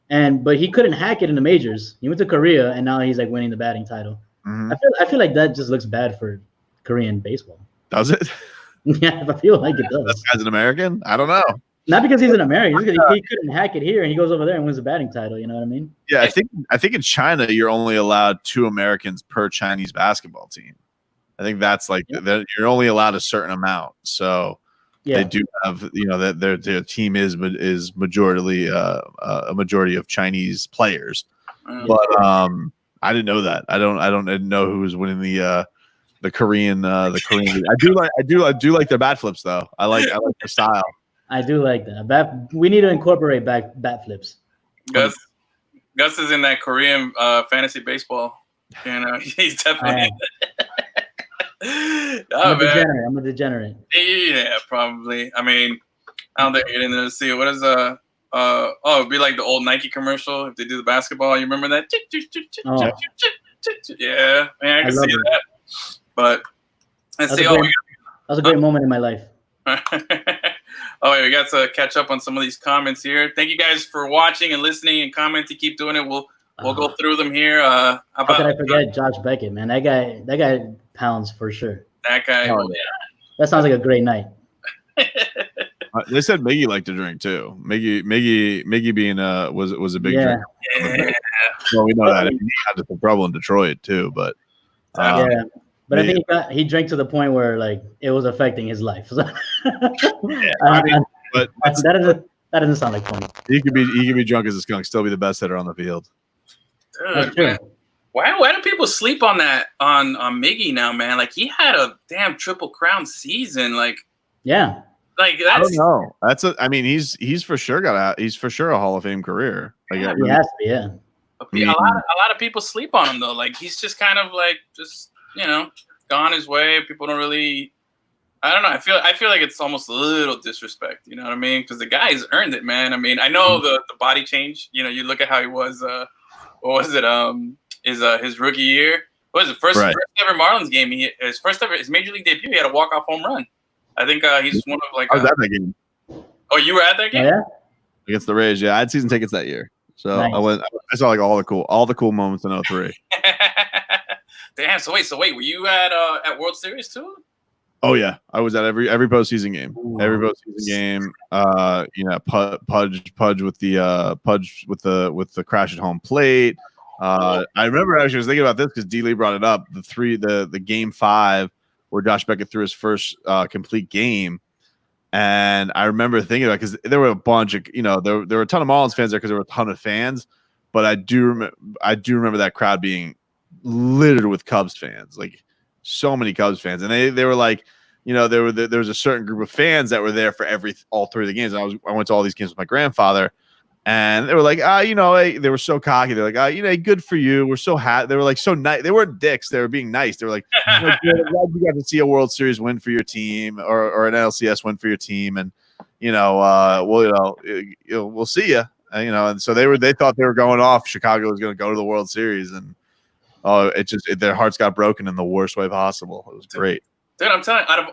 but he couldn't hack it in the majors. He went to Korea and now he's like winning the batting title. Mm-hmm. I feel like that just looks bad for Korean baseball. Does it? Yeah, I feel like it does. That guy's an American? I don't know. Not because he's an American, just because he couldn't hack it here and he goes over there and wins the batting title. You know what I mean? Yeah, I think in China you're only allowed 2 Americans per Chinese basketball team. I think that's like you're only allowed a certain amount. So they do have that their team is majority a majority of Chinese players. But I didn't know that. I didn't know who was winning the Korean League. I do like their bat flips though. I like their style. I do like that. We need to incorporate bat flips. Gus is in that Korean fantasy baseball. He's definitely. I'm a degenerate. Yeah, probably. I mean, I don't think you're in there to see it. What is it'd be like the old Nike commercial if they do the basketball. You remember that? Yeah, man, I can see that. But let's see. That was a great moment in my life. We got to catch up on some of these comments here. Thank you guys for watching and listening and commenting. Keep doing it. We'll go through them here. How could I forget Josh Beckett, man? That guy pounds for sure. That guy. Yeah. That sounds like a great night. They said Miggy liked to drink too. Miggy being was a big drinker. Yeah. Well, we know that he had some trouble in Detroit too, but but I think he drank to the point where like it was affecting his life. So. But That doesn't sound like funny. He could be drunk as a skunk, still be the best hitter on the field. Dude, man. Why do people sleep on that on Miggy now, man? Like he had a damn Triple Crown season. Like yeah. Like that's, I don't know. I mean, he's for sure he's for sure a Hall of Fame career. Like, he has to be, yeah. A lot of people sleep on him though. Like he's just kind of like just gone his way. People don't really. I don't know. I feel like it's almost a little disrespect. You know what I mean? Because the guy's earned it, man. I mean, I know the body change. You know, you look at how he was. What was it? His rookie year. What was it? First ever Marlins game. His major league debut. He had a walk-off home run. I think he's one of like. I was at that game. Oh, you were at that game? Yeah. Against the Rays, yeah. I had season tickets that year, so nice. I saw like all the cool moments in 03. Damn. So wait. Were you at World Series too? Oh yeah, I was at every postseason game. Ooh. Every postseason game. Pudge with the crash at home plate. I remember actually I was thinking about this because D. Lee brought it up. The game 5 where Josh Beckett threw his first complete game. And I remember thinking about because there were a bunch of there were a ton of Marlins fans there because there were a ton of fans, but I do remember that crowd being littered with Cubs fans, like so many Cubs fans, and they were like there was a certain group of fans that were there for all 3 of the games. And I went to all these games with my grandfather, and they were like they were so cocky. They're like good for you. We're so happy. They were like so nice. They weren't dicks. They were being nice. They were like glad you got to see a World Series win for your team or an LCS win for your team, and we'll see you. And so they thought they were going off. Chicago was going to go to the World Series, and their hearts got broken in the worst way possible. It was great. Dude, I'm telling you, out of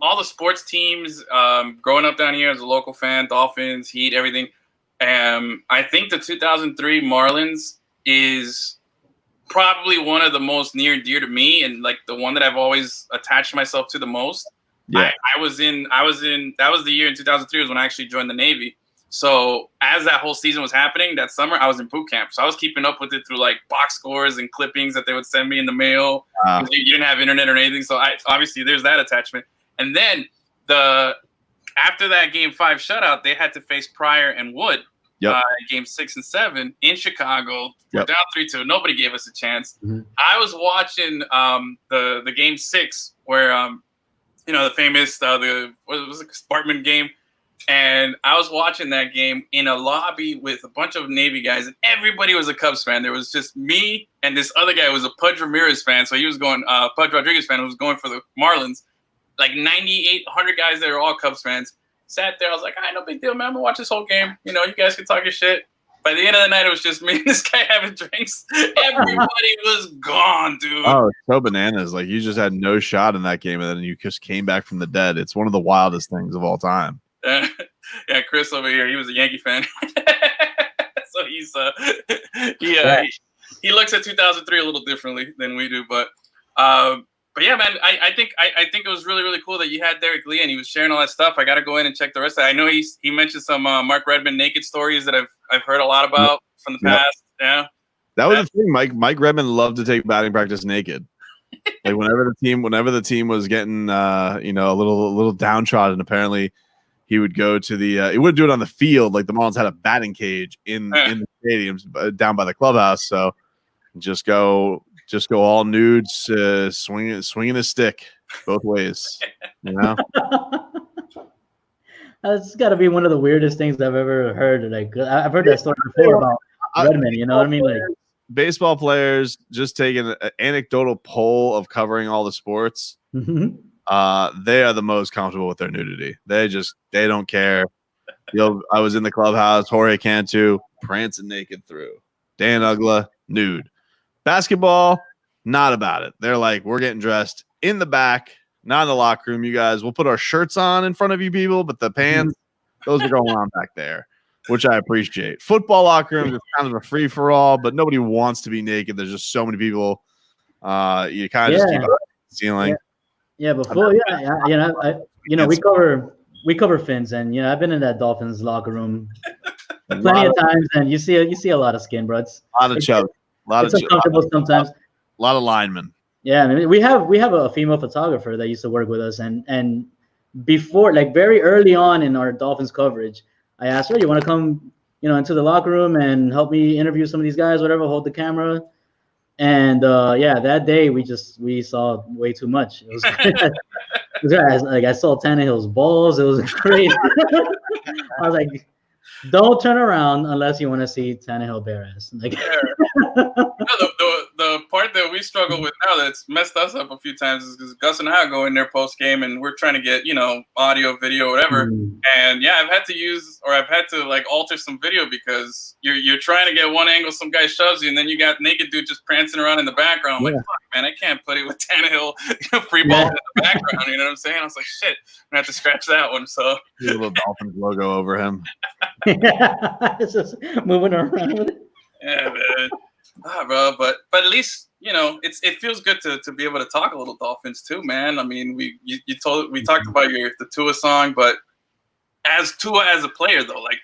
all the sports teams, growing up down here as a local fan, Dolphins, Heat, everything, I think the 2003 Marlins is probably one of the most near and dear to me, and like the one that I've always attached myself to the most. Yeah, that was the year in 2003 was when I actually joined the Navy. So as that whole season was happening that summer, I was in boot camp. So I was keeping up with it through like box scores and clippings that they would send me in the mail. You didn't have internet or anything. So obviously there's that attachment. And then after that game 5 shutout, they had to face Pryor and Wood. Game 6 and 7 in Chicago. We're down 3-2. Nobody gave us a chance. Mm-hmm. I was watching the game 6 where the famous what was it, Sparkman game. And I was watching that game in a lobby with a bunch of Navy guys, and everybody was a Cubs fan. There was just me and this other guy who was a Pudge Ramirez fan. So he was going, Pudge Rodriguez fan, who was going for the Marlins. Like 100 guys there were all Cubs fans. Sat there, I was like, all right, no big deal, man. I'm gonna watch this whole game. You guys can talk your shit. By the end of the night, it was just me and this guy having drinks. Everybody was gone, dude. Oh, it's so bananas. Like you just had no shot in that game, and then you just came back from the dead. It's one of the wildest things of all time. Yeah, Chris over here, he was a Yankee fan. So he looks at 2003 a little differently than we do, but yeah, man, I think it was really, really cool that you had Derek Lee and he was sharing all that stuff. I got to go in and check the rest of it. I know he mentioned some Mark Redmond naked stories that I've heard a lot about from the past. Yeah, that was the thing. Mike Redmond loved to take batting practice naked. Like whenever the team was getting a little downtrodden, apparently. He would go to he wouldn't do it on the field. Like the Marlins had a batting cage in the stadiums down by the clubhouse. So just go all nude, swinging a stick both ways. That's got to be one of the weirdest things I've ever heard. Like I've heard that story before about Redmond. You know what I mean? Like baseball players just taking an anecdotal poll of covering all the sports. Mm-hmm. They are the most comfortable with their nudity. They don't care. I was in the clubhouse. Jorge Cantu prancing naked through. Dan Ugla nude. Basketball, not about it. They're like, we're getting dressed in the back, not in the locker room. You guys, we'll put our shirts on in front of you people, but the pants, those are going on back there, which I appreciate. Football locker room is kind of a free for all, but nobody wants to be naked. There's just so many people. You kind of just keep on ceiling. Yeah. Yeah, before we cover Fins, and I've been in that Dolphins locker room plenty of times, and you see a lot of skin, bro. It's a lot of chub, it's uncomfortable sometimes. A lot of linemen. Yeah, I mean, we have a female photographer that used to work with us, and before, like very early on in our Dolphins coverage, I asked her, "You want to come, into the locker room and help me interview some of these guys, whatever, hold the camera." And that day we saw way too much. It was, I saw Tannehill's balls. It was crazy. I was like, don't turn around unless you want to see Tannehill bare ass. Like, the part that we struggle with now that's messed us up a few times is because Gus and I go in there post game and we're trying to get audio, video, whatever. And I've had to like alter some video because you're trying to get one angle, some guy shoves you, and then you got naked dude just prancing around in the background. I'm like, fuck, man, I can't put it with Tannehill free ball in the background. You know what I'm saying? I was like, shit, I'm gonna have to scratch that one. So a little Dolphins logo over him. It's just moving around with it. Yeah, man. Bro, but at least it feels good to be able to talk a little Dolphins too, man. I mean, we talked about the Tua song, but as Tua as a player though, like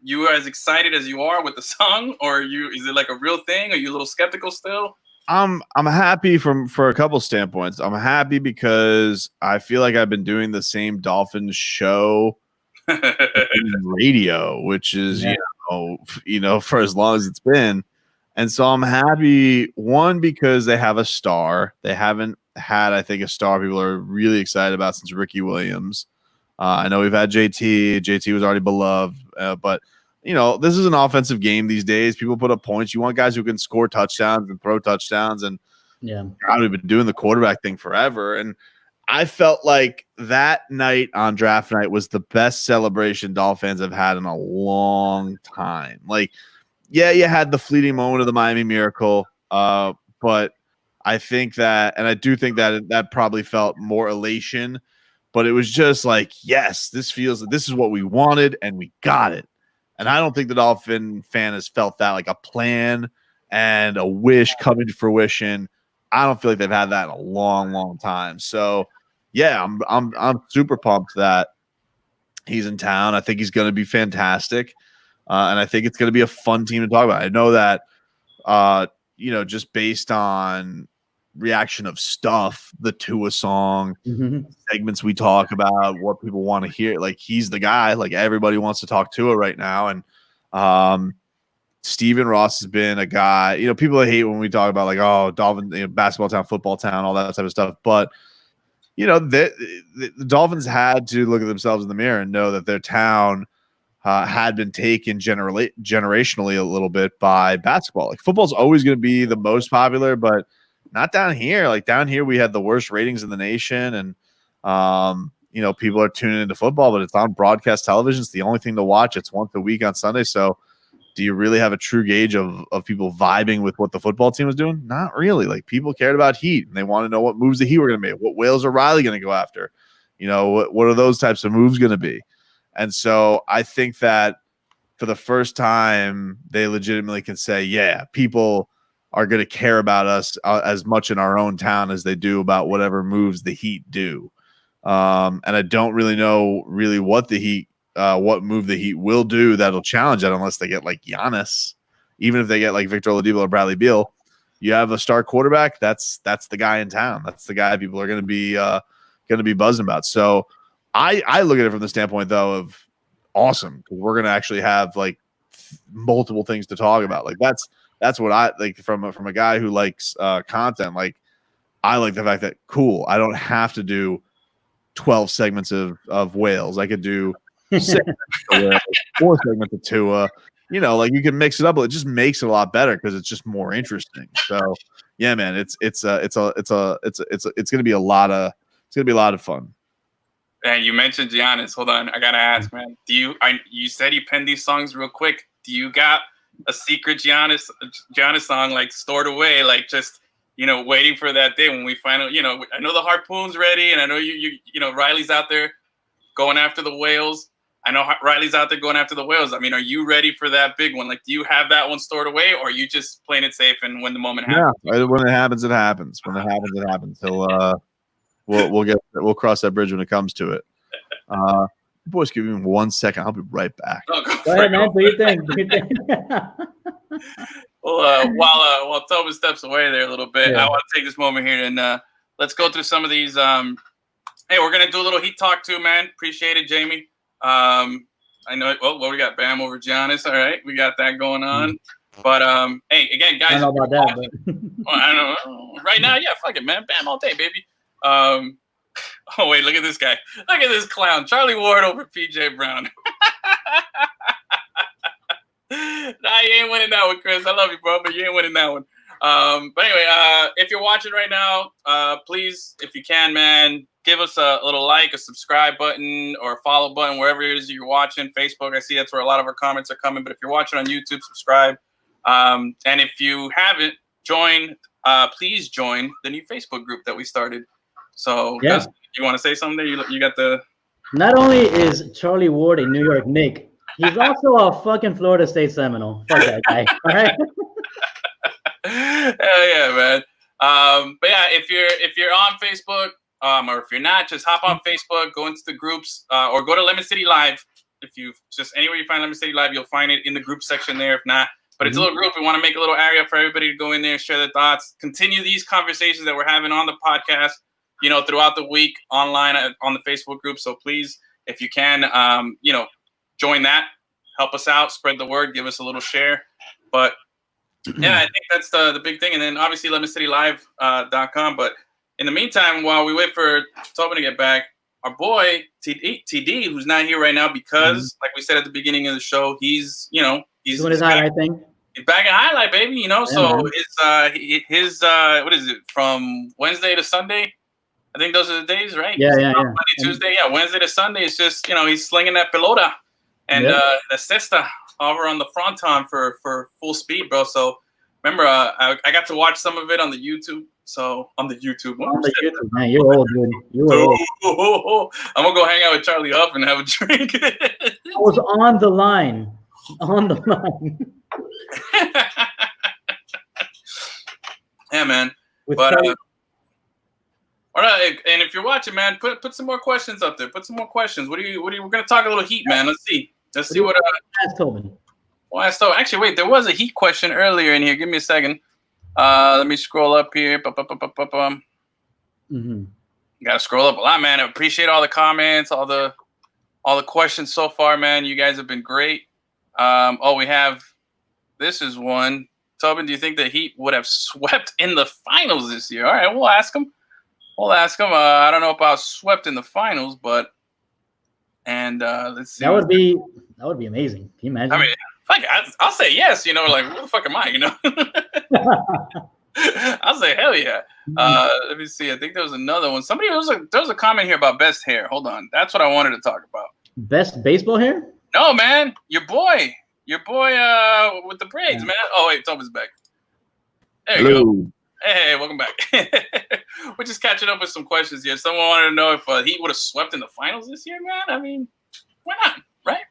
you are as excited as you are with the song, or is it like a real thing? Are you a little skeptical still? I'm happy for a couple standpoints. I'm happy because I feel like I've been doing the same Dolphins show radio, which is for as long as it's been. And so I'm happy, one, because they have a star. They haven't had, I think, a star people are really excited about since Ricky Williams. I know we've had JT. JT was already beloved. But, this is an offensive game these days. People put up points. You want guys who can score touchdowns and throw touchdowns. And God, we've been doing the quarterback thing forever. And I felt like that night on draft night was the best celebration Dolphins have had in a long time. Like, yeah, you had the fleeting moment of the Miami Miracle, but I think that, and I do think that probably felt more elation, but it was just like, yes, this is what we wanted, and we got it. And I don't think the Dolphin fan has felt that, like a plan and a wish coming to fruition. I don't feel like they've had that in a long, long time. So, yeah, I'm super pumped that he's in town. I think he's going to be fantastic. And I think it's going to be a fun team to talk about. I know that, just based on reaction of stuff, the Tua song, segments we talk about, what people want to hear, like he's the guy. Like everybody wants to talk Tua right now. And Stephen Ross has been a guy. People hate when we talk about like, oh, Dolphin, basketball town, football town, all that type of stuff. But the Dolphins had to look at themselves in the mirror and know that their town had been taken generationally a little bit by basketball. Like football's always going to be the most popular, but not down here. Like down here, we had the worst ratings in the nation, and people are tuning into football, but it's on broadcast television. It's the only thing to watch. It's once a week on Sunday. So, do you really have a true gauge of people vibing with what the football team was doing? Not really. Like people cared about Heat, and they want to know what moves the Heat were going to make. What whales are Riley going to go after? What are those types of moves going to be? And so I think that for the first time, they legitimately can say, yeah, people are going to care about us as much in our own town as they do about whatever moves the Heat do. And I don't really know what the Heat, what move the Heat will do that'll challenge that unless they get like Giannis. Even if they get like Victor Oladipo or Bradley Beal, you have a star quarterback. That's the guy in town. That's the guy people are going to be buzzing about. So I look at it from the standpoint though of awesome, because we're going to actually have like multiple things to talk about. Like that's what I like from a guy who likes content. Like I like the fact that cool, I don't have to do 12 segments of whales. I could do 6 segments of whales, 4 segments of Tua. Like you can mix it up, but it just makes it a lot better because it's just more interesting. So yeah, man, it's going to be a lot of fun. And you mentioned Giannis. Hold on, I gotta ask, man. You said you penned these songs real quick. Do you got a secret Giannis song like stored away, like just waiting for that day when we finally, I know the harpoon's ready, and I know you Riley's out there going after the whales. I know Riley's out there going after the whales. I mean, are you ready for that big one? Like, do you have that one stored away, or are you just playing it safe and when the moment happens? Yeah, when it happens, it happens. When it happens, it happens. So we'll cross that bridge when it comes to it. Boys, give me 1 second. I'll be right back. Go ahead, man. Do you think? Well, while Tobin steps away there a little bit, I want to take this moment here and let's go through some of these Hey, we're gonna do a little Heat talk too, man. Appreciate it, Jamie. I know. Well, we got Bam over Giannis. All right, we got that going on. But hey, again, guys. I don't know about that, but well, I don't know. Right now, yeah, fuck it, man. Bam all day, baby. Oh wait, look at this guy. Look at this clown, Charlie Ward over PJ Brown. Nah, you ain't winning that one, Chris. I love you, bro, but you ain't winning that one. But anyway, if you're watching right now, please, if you can, man, give us a little like, a subscribe button, or a follow button wherever it is you're watching. Facebook, I see that's where a lot of our comments are coming. But if you're watching on YouTube, subscribe. And if you haven't joined, please join the new Facebook group that we started. So, yeah. Gus, you want to say something there? You got the. Not only is Charlie Ward a New York Knick, he's also a fucking Florida State Seminole. Fuck that guy. All right. Hell yeah, man. But yeah, if you're on Facebook, or if you're not, just hop on Facebook, go into the groups, or go to Lemon City Live. If you just anywhere you find Lemon City Live, you'll find it in the group section there. If not, but it's a little group. We want to make a little area for everybody to go in there, share their thoughts, continue these conversations that we're having on the podcast, throughout the week online on the Facebook group. So please, if you can, join that, help us out, spread the word, give us a little share. But yeah, I think that's the big thing. And then obviously LemonCityLive.com. But in the meantime, while we wait for Tobin to get back, our boy TD, who's not here right now because, like we said at the beginning of the show, he's doing his highlight thing. He's back in highlight, baby. Yeah, so man. his what is it, from Wednesday to Sunday? I think those are the days, right? Yeah. Monday, Tuesday, yeah. Wednesday to Sunday, it's just he's slinging that pelota and the cesta over on the fronton for full speed, bro. So remember, I got to watch some of it on the YouTube. So on the YouTube, man, you're old, dude. You're old. I'm gonna go hang out with Charlie Huff and have a drink. I was on the line. Yeah, man. All right, and if you're watching, man, put some more questions up there. Put some more questions. We're gonna talk a little Heat, man. Let's see what. Ask Tobin. Well, actually, wait. There was a Heat question earlier in here. Give me a second. Let me scroll up here. Gotta scroll up a lot, man. I appreciate all the comments, all the questions so far, man. You guys have been great. We have. This is one. Tobin, do you think the Heat would have swept in the finals this year? All right, we'll ask him. I don't know about swept in the finals, but let's see. That would be amazing. Can you imagine? I mean, I'll say yes. Like, who the fuck am I? I'll say hell yeah. Let me see. I think there was another one. There was a comment here about best hair. Hold on, that's what I wanted to talk about. Best baseball hair? No, man. Your boy with the braids, man. Oh wait, Tobin's back. There you go. Hey, welcome back. We're just catching up with some questions here. Someone wanted to know if Heat would have swept in the finals this year, man. I mean, why not, right?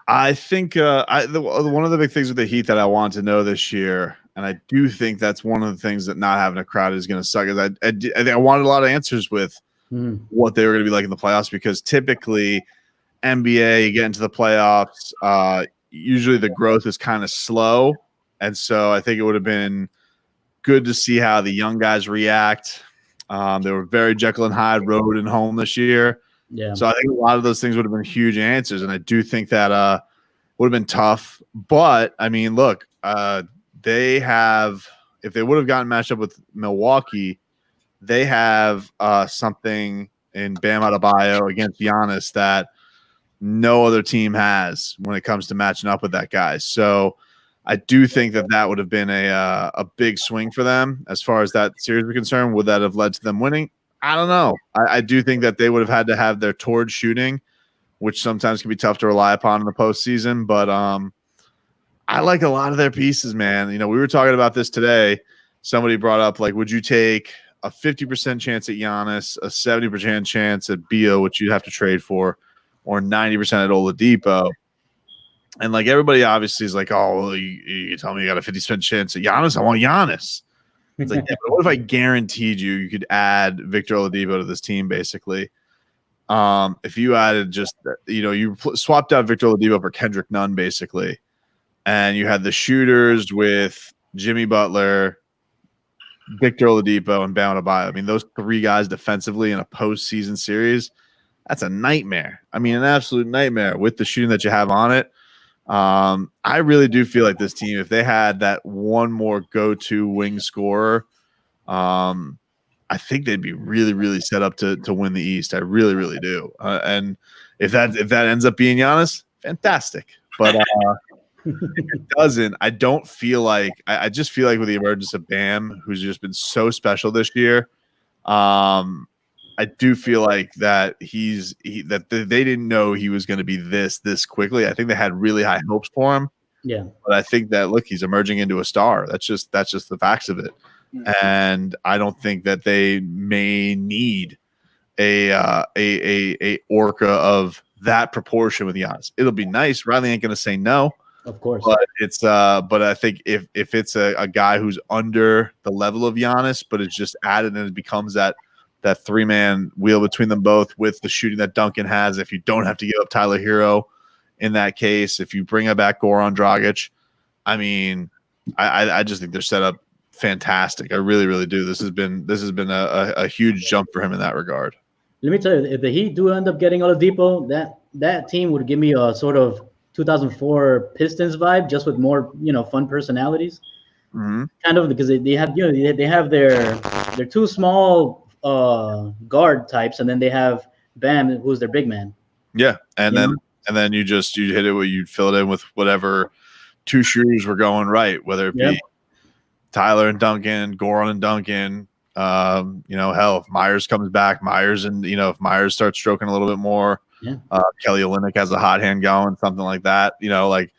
I think one of the big things with the Heat that I want to know this year, and I do think that's one of the things that not having a crowd is going to suck, is I think I wanted a lot of answers with what they were going to be like in the playoffs, because typically NBA, you get into the playoffs, usually the growth is kind of slow. And so I think it would have been good to see how the young guys react. They were very Jekyll and Hyde road and home this year. Yeah. So I think a lot of those things would have been huge answers, and I do think that would have been tough. But I mean, look, they have, if they would have gotten matched up with Milwaukee, they have something in Bam Adebayo against Giannis that no other team has when it comes to matching up with that guy. So I do think that would have been a big swing for them as far as that series was concerned. Would that have led to them winning? I don't know. I do think that they would have had to have their torch shooting, which sometimes can be tough to rely upon in the postseason. But I like a lot of their pieces, man. We were talking about this today. Somebody brought up, like, would you take a 50% chance at Giannis, a 70% chance at Beal, which you'd have to trade for, or 90% at Oladipo? And like everybody obviously is like, oh, well, you tell me you got a 50% chance at Giannis. I want Giannis. It's like, yeah, but what if I guaranteed you could add Victor Oladipo to this team, basically? If you added just, you swapped out Victor Oladipo for Kendrick Nunn, basically, and you had the shooters with Jimmy Butler, Victor Oladipo and Bam Adebayo. I mean, those three guys defensively in a postseason series, that's a nightmare. I mean, an absolute nightmare with the shooting that you have on it. I really do feel like this team, if they had that one more go-to wing scorer, I think they'd be really, really set up to win the East. I really, really do. And if that ends up being Giannis, fantastic. But if it doesn't, I don't feel like I just feel like with the emergence of Bam, who's just been so special this year, I do feel like that they didn't know he was going to be this quickly. I think they had really high hopes for him. Yeah. But I think that he's emerging into a star. That's just the facts of it. And I don't think that they may need a orca of that proportion with Giannis. It'll be nice. Riley ain't gonna say no, of course. But it's but I think if it's a guy who's under the level of Giannis, but it's just added and it becomes that 3-man wheel between them both with the shooting that Duncan has. If you don't have to give up Tyler Hero in that case, if you bring back Goran Dragic, I mean, I just think they're set up fantastic. I really, really do. This has been a huge jump for him in that regard. Let me tell you, if the Heat do end up getting Oladipo, that team would give me a sort of 2004 Pistons vibe, just with more fun personalities. Mm-hmm. Kind of, because they have they have their two small guard types, and then they have Bam, who's their big man. Yeah, and then you hit it where you'd fill it in with whatever two shooters were going right, whether it be Tyler and Duncan, Goran and Duncan. Hell, if Myers comes back, if Myers starts stroking a little bit more, Kelly Olynyk has a hot hand going, something like that. Like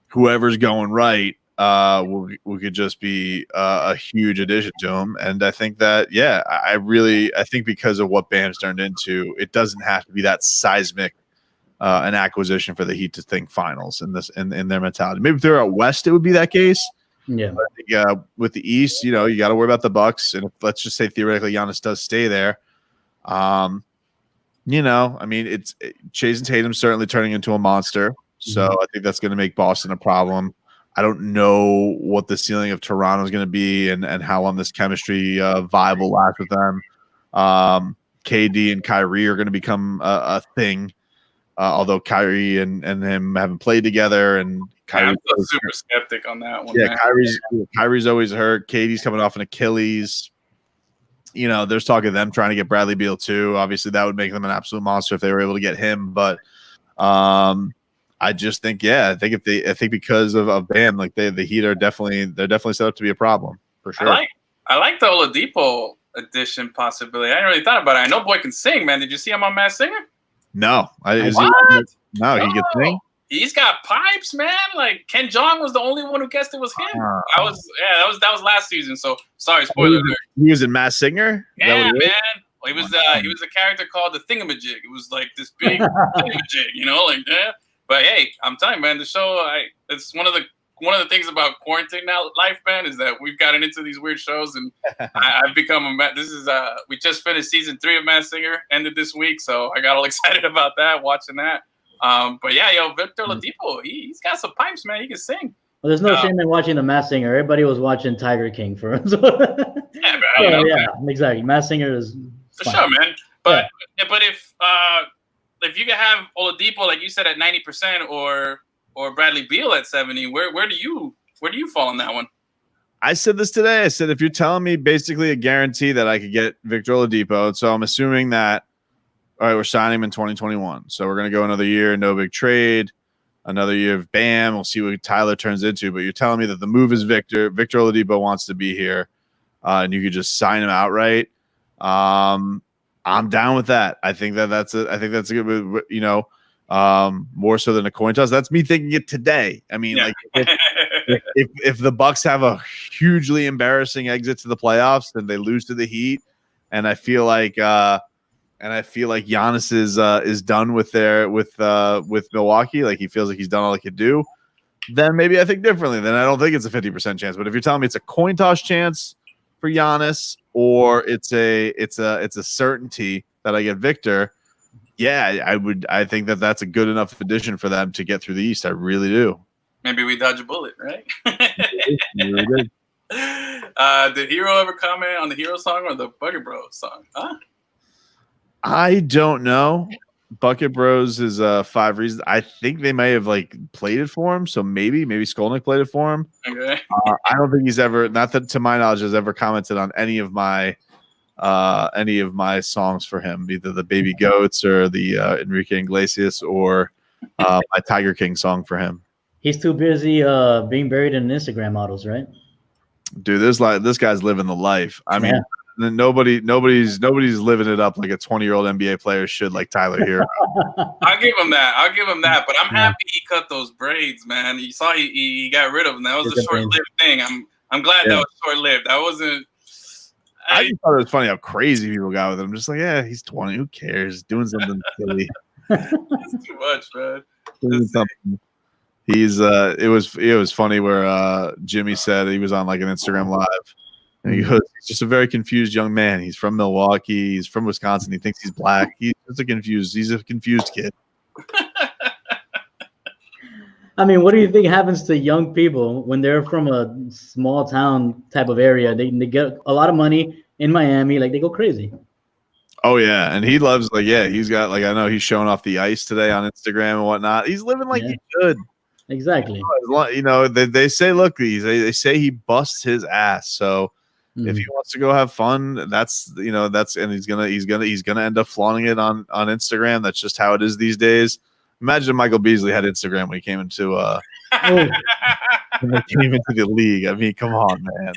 whoever's going right, we could just be a huge addition to him. And I think that, I think because of what Bam's turned into, it doesn't have to be that seismic an acquisition for the Heat to think finals in their mentality. Maybe if they're out west, it would be that case. Yeah. But I think, with the East, you got to worry about the Bucks, and if, let's just say theoretically Giannis does stay there, I mean, it's Jason Tatum certainly turning into a monster, so I think that's going to make Boston a problem. I don't know what the ceiling of Toronto is going to be, and how long this chemistry vibe will last with them. KD and Kyrie are going to become a thing, although Kyrie and him haven't played together, and I'm super skeptic on that one. Yeah, Kyrie's always hurt. KD's coming off an Achilles. There's talk of them trying to get Bradley Beal too. Obviously, that would make them an absolute monster if they were able to get him. But I just think, I think because of Bam, like the Heat are definitely set up to be a problem for sure. I like the Oladipo addition possibility. I hadn't really thought about it. I know boy can sing, man. Did you see him on Masked Singer? No, he can sing. He's got pipes, man. Like Ken Jeong was the only one who guessed it was him. That was last season. So sorry, spoiler alert. He was in Masked Singer. Yeah, man. Well, he was a character called the Thingamajig. It was like this big thingamajig, like that. But hey, I'm telling you, man, the show. It's one of the things about quarantine now life, man, is that we've gotten into these weird shows, and I've become we just finished season 3 of Masked Singer, ended this week, so I got all excited about that, watching that. But Victor Oladipo, he's got some pipes, man. He can sing. Well, there's no shame in watching the Masked Singer. Everybody was watching Tiger King for us. Exactly. Masked Singer is for sure, man. But if you could have Oladipo, like you said, at 90%, or Bradley Beal at 70, where do you fall on that one? I said this today. I said, if you're telling me basically a guarantee that I could get Victor Oladipo, so I'm assuming that, all right, we're signing him in 2021. So we're going to go another year, no big trade, another year of Bam. We'll see what Tyler turns into. But you're telling me that the move is Victor. Victor Oladipo wants to be here, and you could just sign him outright. I'm down with that. I think that's a good move. More so than a coin toss. That's me thinking it today. I mean, like if the Bucks have a hugely embarrassing exit to the playoffs, then they lose to the Heat, and I feel like Giannis is done with Milwaukee. Like he feels like he's done all he could do. Then maybe I think differently. Then I don't think it's a 50% chance. But if you're telling me it's a coin toss chance for Giannis, or it's a certainty that I get Victor, I think that's a good enough addition for them to get through the East. I really do. Maybe we dodge a bullet, right? Really good. Did Hero ever comment on the Hero song or the Bucket Bros song? Huh? I don't know. Bucket Bros is 5 Reasons. I think they may have like played it for him, so maybe Skolnick played it for him. Okay. I don't think he's ever, not that to my knowledge, has ever commented on any of my songs for him, either the Baby Goats or the Enrique Iglesias or my Tiger King song for him. He's too busy being buried in Instagram models, right? Dude, this guy's living the life. I mean, nobody's living it up like a 20-year-old NBA player should, like Tyler Hero. I'll give him that. But I'm happy he cut those braids, man. You saw he got rid of them. That was a short-lived thing. I'm glad that was short-lived. That wasn't. I just thought it was funny how crazy people got with him. I'm just like, yeah, he's 20. Who cares? Doing something silly. It's too much, man. He's it was funny where Jimmy said he was on like an Instagram live, and he goes, he's just a very confused young man. He's from Milwaukee. He's from Wisconsin. He thinks he's black. He's a confused kid. I mean, what do you think happens to young people when they're from a small town type of area? They get a lot of money in Miami, like they go crazy. Oh yeah, and he loves he's got I know he's showing off the ice today on Instagram and whatnot. He's living like he should. Exactly. You know, they say, look, they say he busts his ass. So if he wants to go have fun, and he's gonna end up flaunting it on Instagram. That's just how it is these days. Imagine if Michael Beasley had Instagram when he came into the league. I mean, come on, man.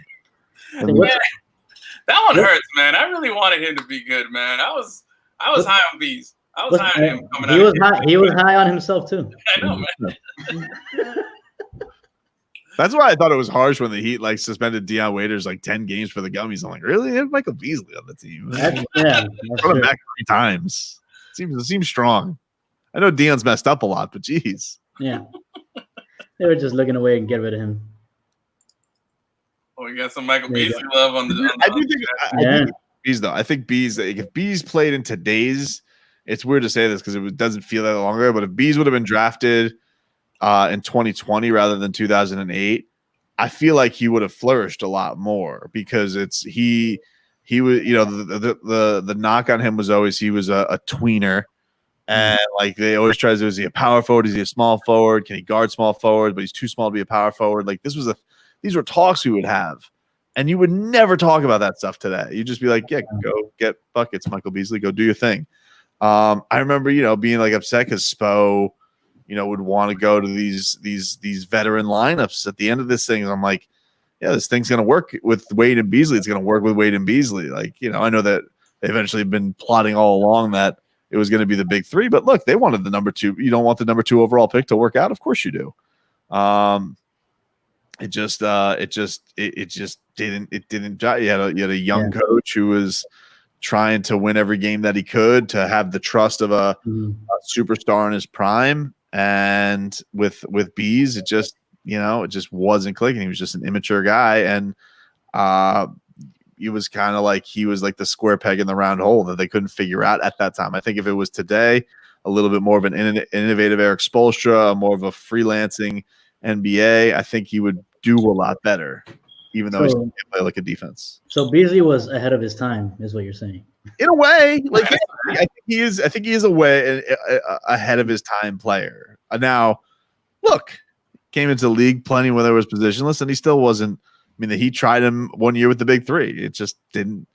That one hurts, man. I really wanted him to be good, man. I was high on Bees. I was high on him coming out. He was high on himself too. I know, man. That's why I thought it was harsh when the Heat suspended Dion Waiters 10 games for the gummies. I'm like, really? They have Michael Beasley on the team. That's brought him back 3 times. It seems strong. I know Dion's messed up a lot, but geez. Yeah. They were just looking away and get rid of him. Oh, you got some Michael Beasley love on the. I think Bees. If Bees played in today's, it's weird to say this because it doesn't feel that long ago. But if Bees would have been drafted in 2020 rather than 2008, I feel like he would have flourished a lot more because he was the knock on him was always he was a tweener. And they always try to do, is he a power forward? Is he a small forward? Can he guard small forward? But he's too small to be a power forward. These were talks we would have, and you would never talk about that stuff today. You'd just be like, yeah, go get buckets, Michael Beasley, go do your thing. I remember, being upset because Spo, would want to go to these veteran lineups at the end of this thing. And I'm like, yeah, this thing's going to work with Wade and Beasley. It's going to work with Wade and Beasley. I know that they eventually been plotting all along that it was going to be the big 3, but look, they wanted the number 2. You don't want the number 2 overall pick to work out. Of course you do. It just didn't. You had a young coach who was trying to win every game that he could to have the trust of a superstar in his prime. And with Bees, it just wasn't clicking. He was just an immature guy, and he was kind of he was like the square peg in the round hole that they couldn't figure out at that time. I think if it was today, a little bit more of an innovative Eric Spoelstra, more of a freelancing NBA, I think he would do a lot better, even though he can't play like a defense. So Beasley was ahead of his time, is what you're saying. In a way, I think he is a way ahead of his time player. Now, look, came into the league plenty when there was positionless, and he still wasn't. I mean, he tried him 1 year with the big 3. It just didn't.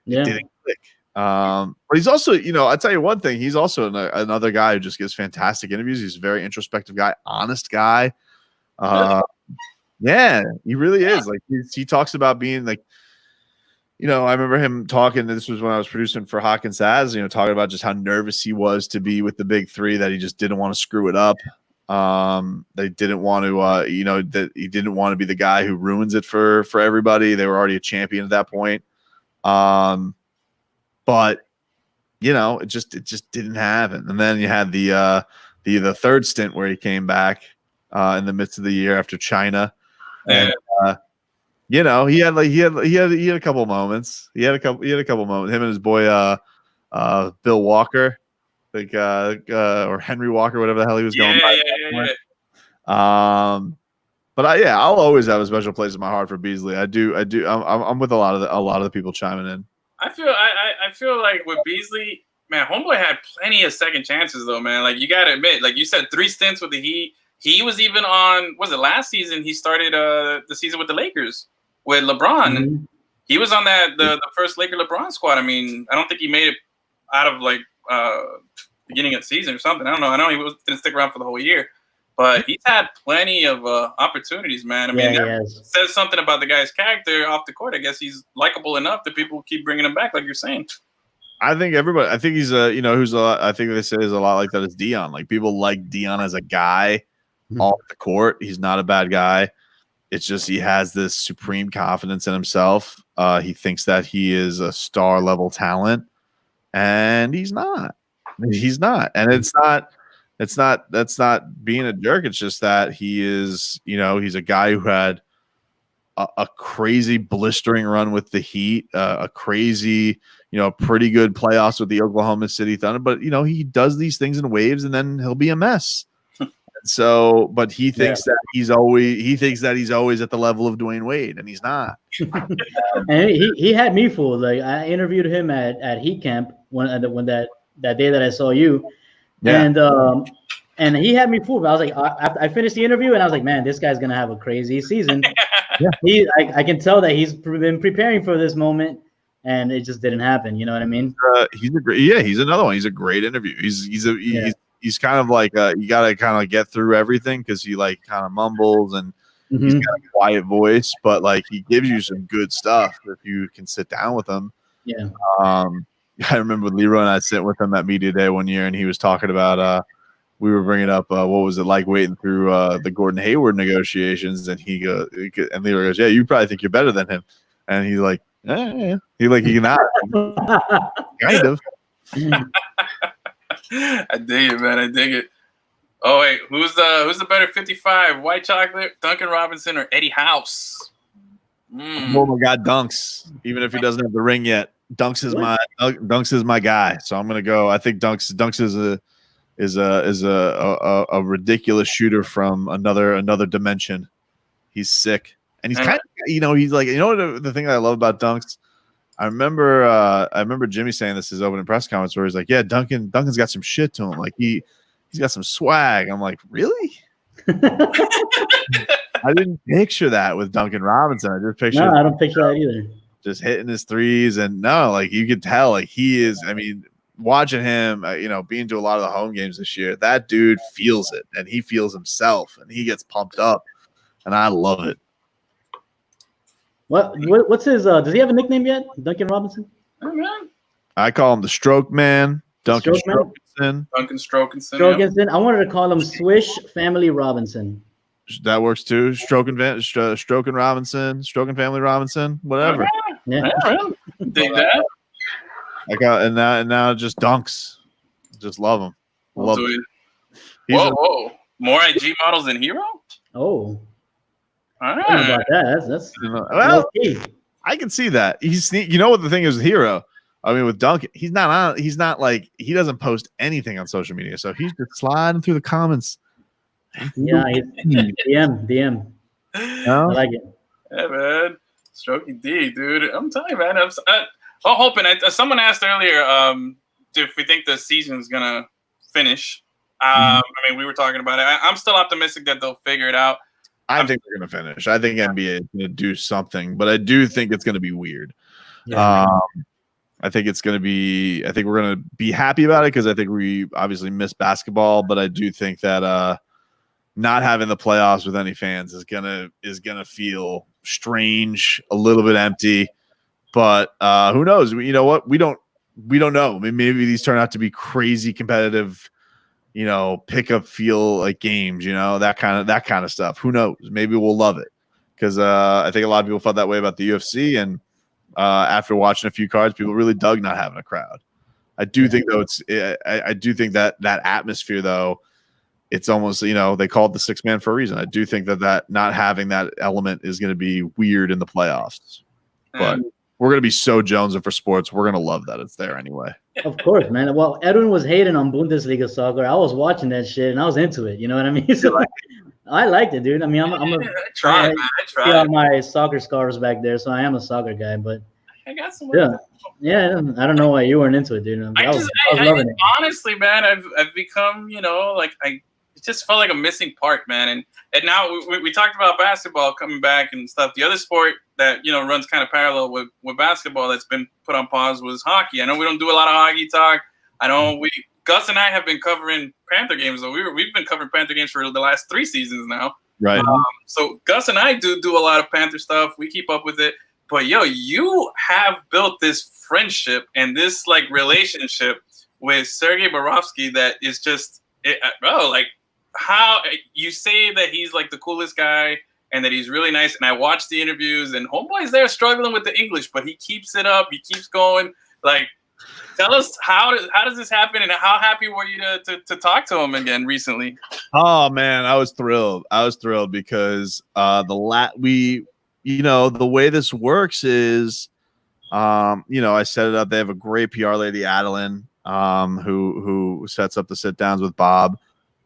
It didn't click. But he's also, I'll tell you one thing. He's also another guy who just gives fantastic interviews. He's a very introspective guy, honest guy. Yeah, he really is. He talks about being I remember him talking. This was when I was producing for Hawk and Saz. Talking about just how nervous he was to be with the big 3. That he just didn't want to screw it up. They didn't want to, that he didn't want to be the guy who ruins it for everybody. They were already a champion at that point. But it just didn't happen. And then you had the third stint where he came back in the midst of the year after China, and he had a couple moments. He had a couple moments. Him and his boy Bill Walker. Or Henry Walker, whatever the hell he was going by. Yeah. But But I'll always have a special place in my heart for Beasley. I do. I'm with a lot of the people chiming in. I feel like with Beasley, man, homeboy had plenty of second chances though, man. Like you gotta admit, like you said, 3 stints with the Heat. He was even on, was it last season? He started the season with the Lakers with LeBron. Mm-hmm. He was on the first Laker LeBron squad. I mean, I don't think he made it out of like beginning of the season or something. I don't know. I know he didn't stick around for the whole year, but he's had plenty of opportunities, man. I mean, that says something about the guy's character off the court. I guess he's likable enough that people keep bringing him back, like you're saying. I think he's I think they say is a lot like that as Dion. Like people like Dion as a guy off the court. He's not a bad guy. It's just he has this supreme confidence in himself. He thinks that he is a star level talent, and he's not. He's not, and that's not being a jerk. It's just that he is. He's a guy who had a crazy blistering run with the Heat, a crazy, pretty good playoffs with the Oklahoma City Thunder. But he does these things in waves, and then he'll be a mess. So, but he thinks that he's always at the level of Dwayne Wade, and he's not. And he had me fooled. Like I interviewed him at Heat Camp when that day that I saw you, and he had me fooled. I was like, I finished the interview, and I was like, man, this guy's gonna have a crazy season. I can tell that he's been preparing for this moment, and it just didn't happen. You know what I mean? He's another one. He's a great interview. He's kind of like you got to kind of get through everything because he like kind of mumbles and he's got a quiet voice, but like he gives you some good stuff if you can sit down with him. Yeah. I remember Leroy and I sat with him at media day one year, and he was talking about we were bringing up what was it like waiting through the Gordon Hayward negotiations, and and Leroy goes, yeah, you probably think you're better than him, and he's like, yeah. He not kind of. I dig it, man. I dig it. Oh wait, who's the better 55? White chocolate, Duncan Robinson, or Eddie House? Oh my God, Dunks. Even if he doesn't have the ring yet, Dunks is my guy. So I'm gonna go. I think Dunks is a ridiculous shooter from another dimension. He's sick, and he's kind of he's like the thing that I love about Dunks. I remember Jimmy saying this in his opening press conference where he's like, yeah, Duncan's got some shit to him. Like he's got some swag. I'm like, really? I didn't picture that with Duncan Robinson. I just picture. No, I don't picture that either. Just hitting his threes, and like you could tell, like he is. I mean, watching him, being to a lot of the home games this year, that dude feels it, and he feels himself, and he gets pumped up, and I love it. What's his? Does he have a nickname yet? Duncan Robinson. I call him the Stroke Man. Duncan Strokinson. Duncan Strokinson. Strokinson. I wanted to call him Swish Family Robinson. That works too. Stroking Robinson. Stroking Family Robinson. Whatever. Yeah. Dig that. And now just Dunks. Just love him. Love him. Whoa. More IG models than Hero? Oh. All right. I don't know about that. That's well, I can see that. He's what the thing is with Hero. I mean, with Duncan, he's not like he doesn't post anything on social media, so he's just sliding through the comments. Yeah, DM. No? I like it. Yeah, man. Strokey D, dude. I'm telling you, man. I'm hoping. Someone asked earlier if we think the season's gonna finish. I mean, we were talking about it. I'm still optimistic that they'll figure it out. I think they're going to finish. I think NBA is going to do something, but I do think it's going to be weird. Yeah. I think we're going to be happy about it because I think we obviously miss basketball, but I do think that not having the playoffs with any fans is gonna feel strange, a little bit empty. But who knows? You know what? We don't know. I mean, maybe these turn out to be crazy competitive. Pick up feel like games, that kind of stuff. Who knows? Maybe we'll love it because I think a lot of people felt that way about the UFC. And after watching a few cards, people really dug not having a crowd. I do think though I do think that atmosphere though, it's almost they call it the 6-man for a reason. I do think that not having that element is going to be weird in the playoffs, but we're going to be so jonesing for sports. We're going to love that it's there anyway. Of course, man. Well, Edwin was hating on Bundesliga soccer. I was watching that shit and I was into it. You know what I mean? So I liked it, dude. I mean, I tried. my soccer scars back there, so I am a soccer guy. But I got some. Yeah. I don't know why you weren't into it, dude. I was loving it. Honestly, man, I've become, like it just felt like a missing part, man. And now we talked about basketball coming back and stuff. The other sport that runs kind of parallel with basketball that's been put on pause was hockey. I know we don't do a lot of hockey talk. I know Gus and I have been covering Panther games, though. We've been covering Panther games for the last 3 seasons now. Right. So Gus and I do a lot of Panther stuff. We keep up with it. But you have built this friendship and this relationship with Sergei Bobrovsky that is just how you say that he's the coolest guy and that he's really nice. And I watched the interviews and homeboy's there struggling with the English, but he keeps it up. He keeps going. Tell us how does this happen and how happy were you to talk to him again recently? Oh man, I was thrilled. Because the way this works is, I set it up. They have a great PR lady, Adeline, who sets up the sit downs with Bob.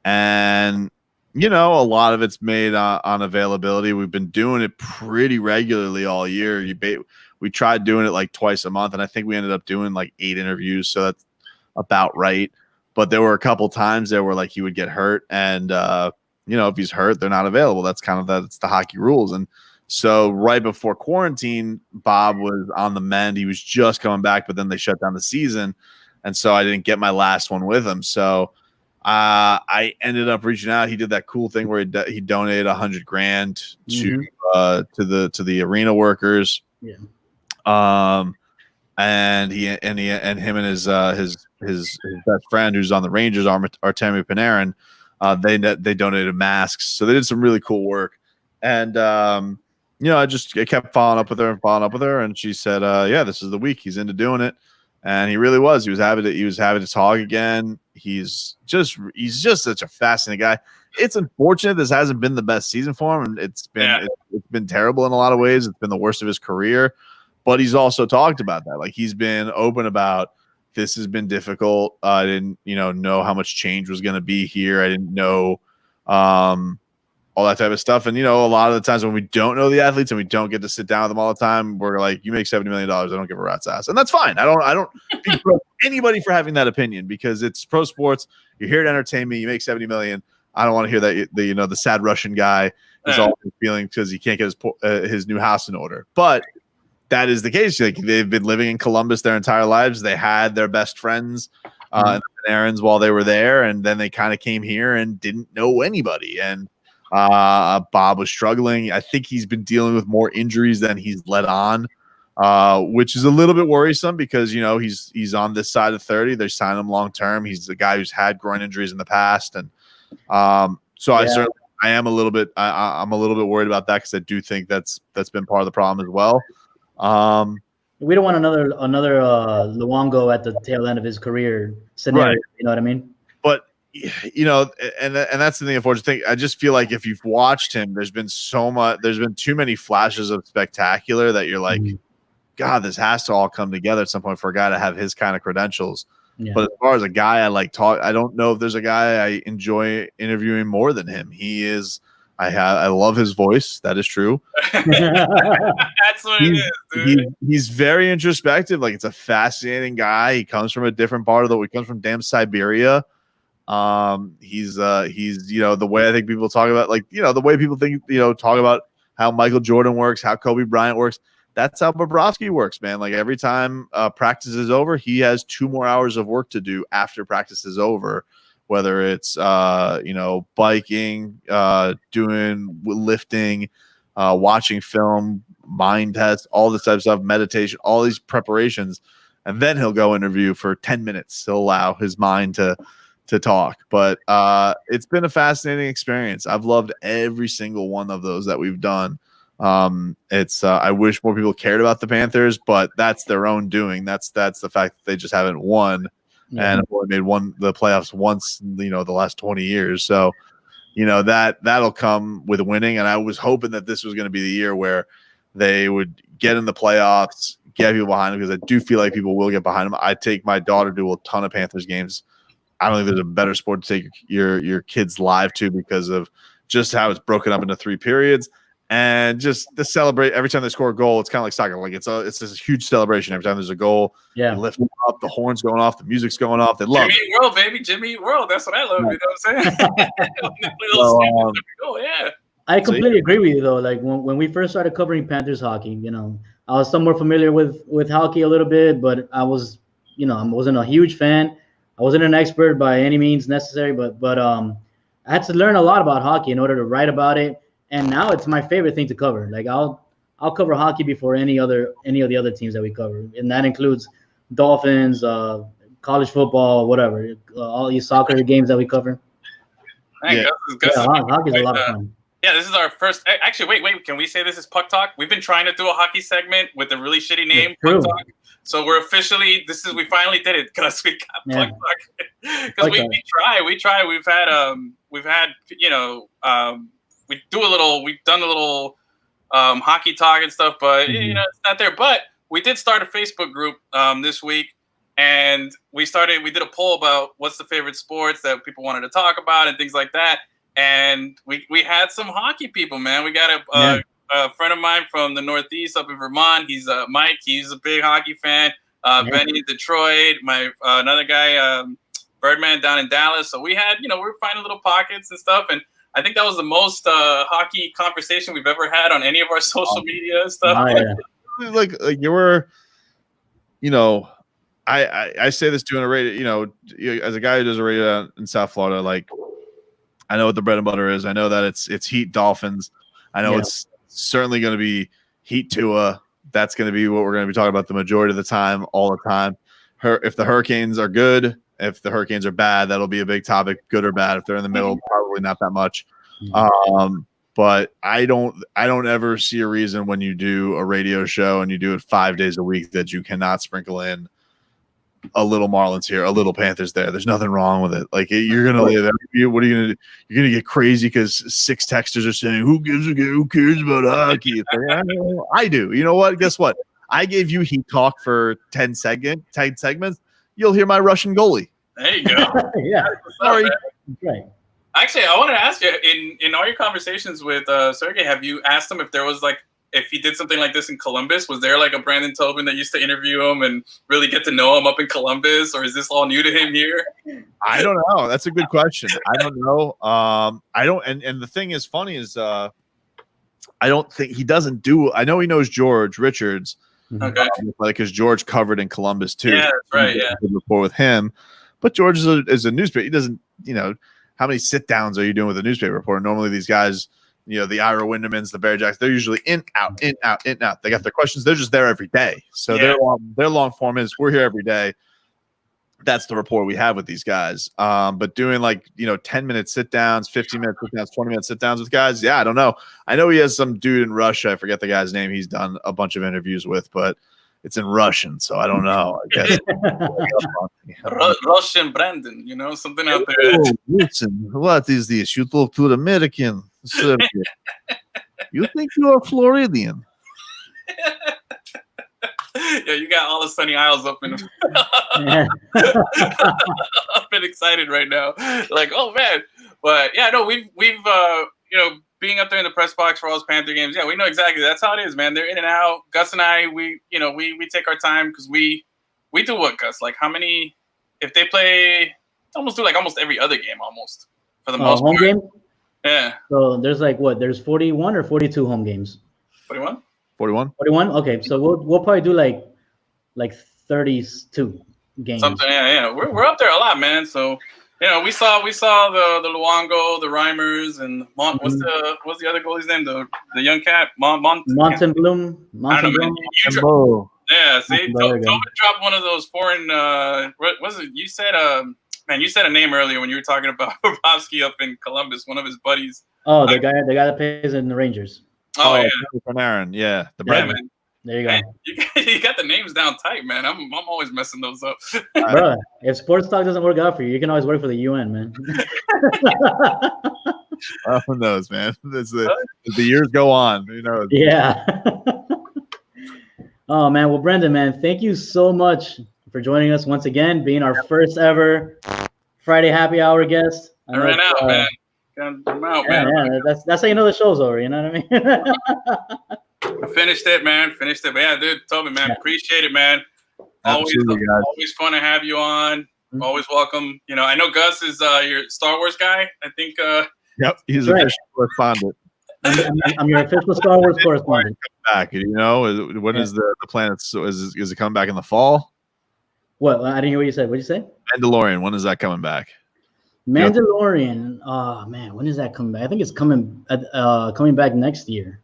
And, a lot of it's made on availability. We've been doing it pretty regularly all year. We tried doing it twice a month, and I think we ended up doing 8 interviews. So that's about right. But there were a couple times there where he would get hurt. And, if he's hurt, they're not available. That's that's the hockey rules. And so right before quarantine, Bob was on the mend. He was just coming back, but then they shut down the season. And so I didn't get my last one with him. So I ended up reaching out. He did that cool thing where he donated $100,000 to the arena workers. Yeah. And him and his best friend who's on the Rangers, Artemi Panarin, they donated masks. So they did some really cool work. And I kept following up with her, and she said, "Yeah, this is the week. He's into doing it." And he really was. He was happy to talk again. He's just such a fascinating guy. It's unfortunate this hasn't been the best season for him. It's been terrible in a lot of ways. It's been the worst of his career. But he's also talked about that. He's been open about this has been difficult. I didn't, know how much change was going to be here. I didn't know all that type of stuff. And, a lot of the times when we don't know the athletes and we don't get to sit down with them all the time, we're like, you make $70 million. I don't give a rat's ass. And that's fine. I don't begrudge anybody for having that opinion because it's pro sports. You're here to entertain me. You make $70 million. I don't want to hear that the sad Russian guy is all feeling because he can't get his new house in order. But that is the case. They've been living in Columbus their entire lives. They had their best friends in the Panarin's while they were there, and then they kind of came here and didn't know anybody. And Bob was struggling. I think he's been dealing with more injuries than he's let on, which is a little bit worrisome because he's on this side of 30. They signed him long term. He's the guy who's had groin injuries in the past, and I am a little bit. I'm a little bit worried about that because I do think that's been part of the problem as well. We don't want another Luongo at the tail end of his career scenario. Right. You know what I mean? But and that's the unfortunate thing. I just feel like if you've watched him, there's been too many flashes of spectacular that you're like, God, this has to all come together at some point for a guy to have his kind of credentials. Yeah. But as far as a guy I don't know if there's a guy I enjoy interviewing more than him. He is. I love his voice. That is true. That's what it is, dude. He's very introspective. It's a fascinating guy. He comes from a different part of he comes from damn Siberia. He's the way I think people talk about the way people think talk about how Michael Jordan works, how Kobe Bryant works. That's how Bobrovsky works, man. Every time practice is over, he has 2 more hours of work to do after practice is over. Whether it's biking, doing lifting, watching film, mind tests, all this type of stuff, meditation, all these preparations, and then he'll go interview for 10 minutes. He'll allow his mind to talk. But it's been a fascinating experience. I've loved every single one of those that we've done. I wish more people cared about the Panthers, but that's their own doing. That's the fact that they just haven't won. And I've only made the playoffs once, the last 20 years. So, that'll come with winning. And I was hoping that this was going to be the year where they would get in the playoffs, get people behind him because I do feel like people will get behind him. I take my daughter to a ton of Panthers games. I don't think there's a better sport to take your kids live to because of just how it's broken up into 3 periods. And just to celebrate every time they score a goal, it's kind of like soccer. Like it's this huge celebration every time there's a goal. Yeah, they lift them up, the horns going off, the music's going off. They love Jimmy Eat World, baby, Jimmy Eat World. That's what I love. You know what I'm saying? Yeah. I completely agree with you though. Like when we first started covering Panthers hockey, I was somewhat familiar with hockey a little bit, but I was, I wasn't a huge fan. I wasn't an expert by any means necessary, but I had to learn a lot about hockey in order to write about it. And now it's my favorite thing to cover. Like I'll cover hockey before any of the other teams that we cover, and that includes Dolphins, college football, whatever, all these soccer games that we cover. Gus hockey's a lot of fun. Yeah, this is our first. Actually, wait. Can we say this is Puck Talk? We've been trying to do a hockey segment with a really shitty name, Puck Talk. So we're officially. We finally did it because we got Puck Talk. Because we try. We've had we've done a little hockey talk and stuff, but it's not there. But we did start a Facebook group this week, and we did a poll about what's the favorite sports that people wanted to talk about and things like that. And we had some hockey people, man. We got a friend of mine from the Northeast up in Vermont. He's Mike. He's a big hockey fan. Benny in Detroit. My another guy, Birdman down in Dallas. So we had, we were finding little pockets and stuff. And I think that was the most hockey conversation we've ever had on any of our social media and stuff. Like you were, I say this doing a radio, as a guy who does a radio in South Florida, like I know what the bread and butter is. I know that it's Heat Dolphins. I know it's certainly going to be Heat Tua. That's going to be what we're going to be talking about the majority of the time, all the time. If the Hurricanes are good, if the Hurricanes are bad, that'll be a big topic, good or bad. If they're in the middle, probably not that much. But I don't ever see a reason when you do a radio show and you do it 5 days a week that you cannot sprinkle in a little Marlins here, a little Panthers there. There's nothing wrong with it. Like you're gonna live. What are you gonna do? You're gonna get crazy because 6 texters are saying, "Who cares about hockey?" Like, I do. You know what? Guess what? I gave you Heat Talk for 10 segments. You'll hear my Russian goalie. There you go. Yeah. Sorry. Right. Actually, I want to ask you in all your conversations with Sergey, have you asked him if he did something like this in Columbus? Was there like a Brandon Tobin that used to interview him and really get to know him up in Columbus, or is this all new to him here? I don't know. That's a good question. I don't know. I don't. And the thing is funny is I don't think he doesn't do. I know he knows George Richards. Okay. Because George covered in Columbus too. Yeah, that's right. Yeah. Good rapport with him, but George is a newspaper. He doesn't. How many sit downs are you doing with a newspaper reporter? Normally, these guys. The Ira Windermans, the Bear Jacks, they're usually in, out. They got their questions. They're just there every day. So their long form is we're here every day. That's the rapport we have with these guys. But doing 10-minute sit downs, 15-minute sit downs, 20-minute sit downs with guys. Yeah, I don't know. I know he has some dude in Russia. I forget the guy's name. He's done a bunch of interviews with, but it's in Russian. So I don't know. I guess Russian Brandon, something out there. Oh, listen, what is this? You talk to an American. Serbia. You think you are Floridian? Yeah, you got all the Sunny Isles up in. I've been excited right now, like, oh man! But yeah, no, we've being up there in the press box for all those Panther games. Yeah, we know exactly. That's how it is, man. They're in and out. Gus and I, we take our time because we do what, Gus? Like how many? If they play, almost every other game, almost for the most home part. Game. Yeah. So there's there's 41 or 42 home games. 41. 41. Okay, so we'll probably do like 32 games. Something. Yeah. We're up there a lot, man. So we saw the Luongo, the Reimers, and what's the other goalie's name? The young cat, Montenblum. Yeah. See, Tobin dropped one of those foreign. What was it? You said Man, you said a name earlier when you were talking about Bobrovsky up in Columbus, one of his buddies. Oh, the guy that plays in the Rangers. Oh yeah. Panarin, yeah. Man. There you go. You got the names down tight, man. I'm always messing those up. Bro, if sports talk doesn't work out for you can always work for the UN, man. Who knows, man? As the years go on, Yeah. Oh man, well, Brendan, man, thank you so much for joining us once again, being our first ever Friday happy hour guest. I ran out, man. I'm out, man. Yeah, that's how you know the show's over. You know what I mean? I finished it, man. Finished it. But yeah, dude, Tobin, man, appreciate it, man. Always fun to have you on. Mm-hmm. Always welcome. You know, I know Gus is your Star Wars guy. I think. Yep, he's an official correspondent. I'm your official Star Wars correspondent. Back, you know, when is the planet? So is it coming back in the fall? What? I didn't hear what you said. What did you say? Mandalorian. When is that coming back? Mandalorian. Oh man, when is that coming back? I think it's coming back next year.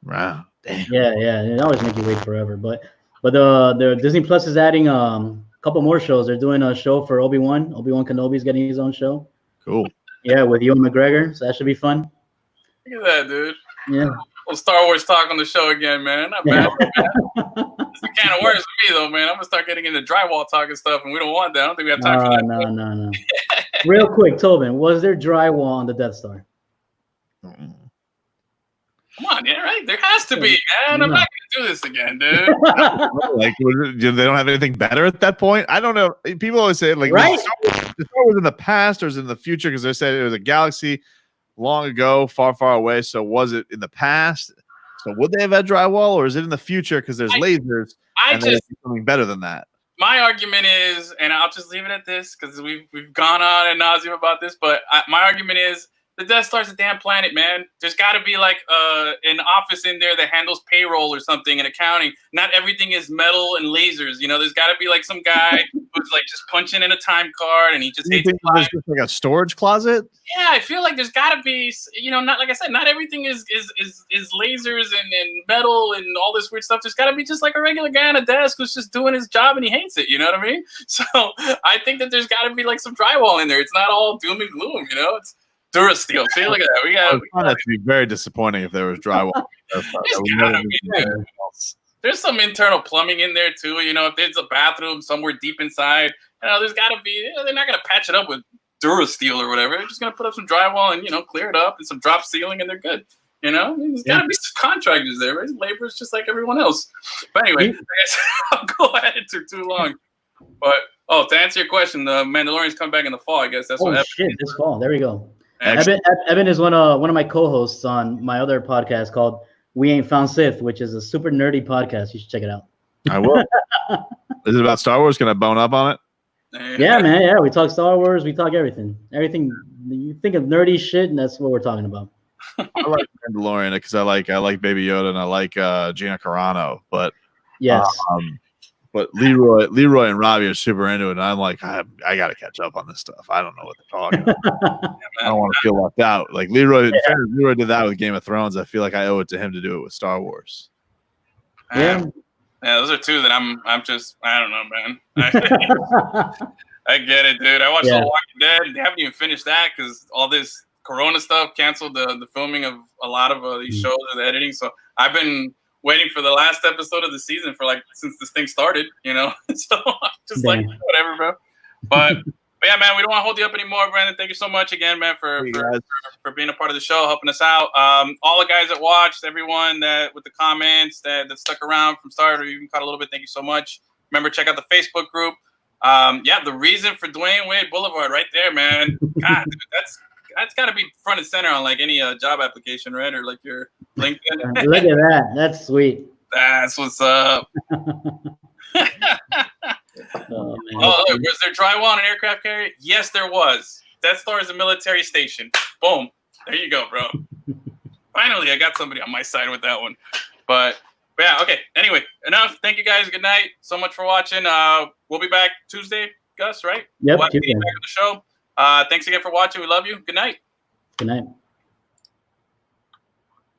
Wow. Damn. Yeah. It always make you wait forever. But the Disney Plus is adding a couple more shows. They're doing a show for Obi-Wan. Obi-Wan Kenobi's getting his own show. Cool. Yeah, with Ewan McGregor. So that should be fun. Look at that, dude. Yeah. Well, Star Wars talk on the show again, man. Not bad. It's a can of worms with me, though, man. I'm gonna start getting into drywall talk and stuff, and we don't want that. I don't think we have time for that. No. Real quick, Tobin, was there drywall on the Death Star? Come on, yeah, right? There has to be, man. I'm not gonna do this again, dude. Like, they don't have anything better at that point. I don't know. People always say, like, right? The Star was in the past or is it in the future? Because they said it was a galaxy long ago, far, far away. So was it in the past? So would they have had drywall, or is it in the future because there's lasers and there's something better than that? My argument is, and I'll just leave it at this because we've gone on ad nauseum about this, but my argument is the Death Star's a damn planet, man. There's got to be like an office in there that handles payroll or something and accounting. Not everything is metal and lasers. You know, there's got to be like some guy who's like just punching in a time card and he just hates there's just like a storage closet. Yeah, I feel like there's got to be, you know, not like I said, not everything is lasers and metal and all this weird stuff. There's got to be just like a regular guy on a desk who's just doing his job and he hates it. You know what I mean? So I think that there's got to be like some drywall in there. It's not all doom and gloom. You know, it's Durasteel. See, look at that. We got that to be very disappointing if there was drywall. There's some internal plumbing in there too. You know, if there's a bathroom somewhere deep inside, you know, there's got to be. You know, they're not gonna patch it up with Durasteel or whatever. They're just gonna put up some drywall and, you know, clear it up and some drop ceiling and they're good. You know, I mean, there's got to be some contractors there, right? Labor is just like everyone else. But anyway, I guess I'll go ahead. It took too long. But to answer your question, the Mandalorian's come back in the fall. I guess that's what happened. Shit, this fall. There we go. Evan is one of my co-hosts on my other podcast called We Ain't Found Sith, which is a super nerdy podcast. You should check it out. I will. Is it about Star Wars? Can I bone up on it? Yeah, man. Yeah, we talk Star Wars. We talk everything. Everything you think of nerdy shit, and that's what we're talking about. I like Mandalorian because I like Baby Yoda and I like Gina Carano, but yes. But Leroy and Robbie are super into it, and I'm like, I got to catch up on this stuff. I don't know what they're talking about. I don't want to feel left out. Like Leroy did that with Game of Thrones. I feel like I owe it to him to do it with Star Wars. Yeah, those are two that I'm just, I don't know, man. I get it, dude. I watched The Walking Dead. They haven't even finished that because all this Corona stuff canceled the filming of a lot of these shows or the editing. So I've been waiting for the last episode of the season for like since this thing started, you know. So I'm just like, whatever, bro. But yeah, man, we don't want to hold you up anymore, Brandon. Thank you so much again, man, for being a part of the show, helping us out. All the guys that watched, everyone that with the comments that stuck around from start or even caught a little bit, thank you so much. Remember, check out the Facebook group. The reason for Dwayne Wade Boulevard right there, man. God, dude, that's got to be front and center on like any job application, right? Or like your LinkedIn. Look at that. That's sweet. That's what's up. Was there drywall on an aircraft carrier? Yes, there was. Death Star is a military station. Boom. There you go, bro. Finally, I got somebody on my side with that one. But yeah, okay. Anyway, enough. Thank you guys. Good night. So much for watching. We'll be back Tuesday, Gus, right? Yep. We'll be back on the show. Thanks again for watching. We love you. Good night. Good night.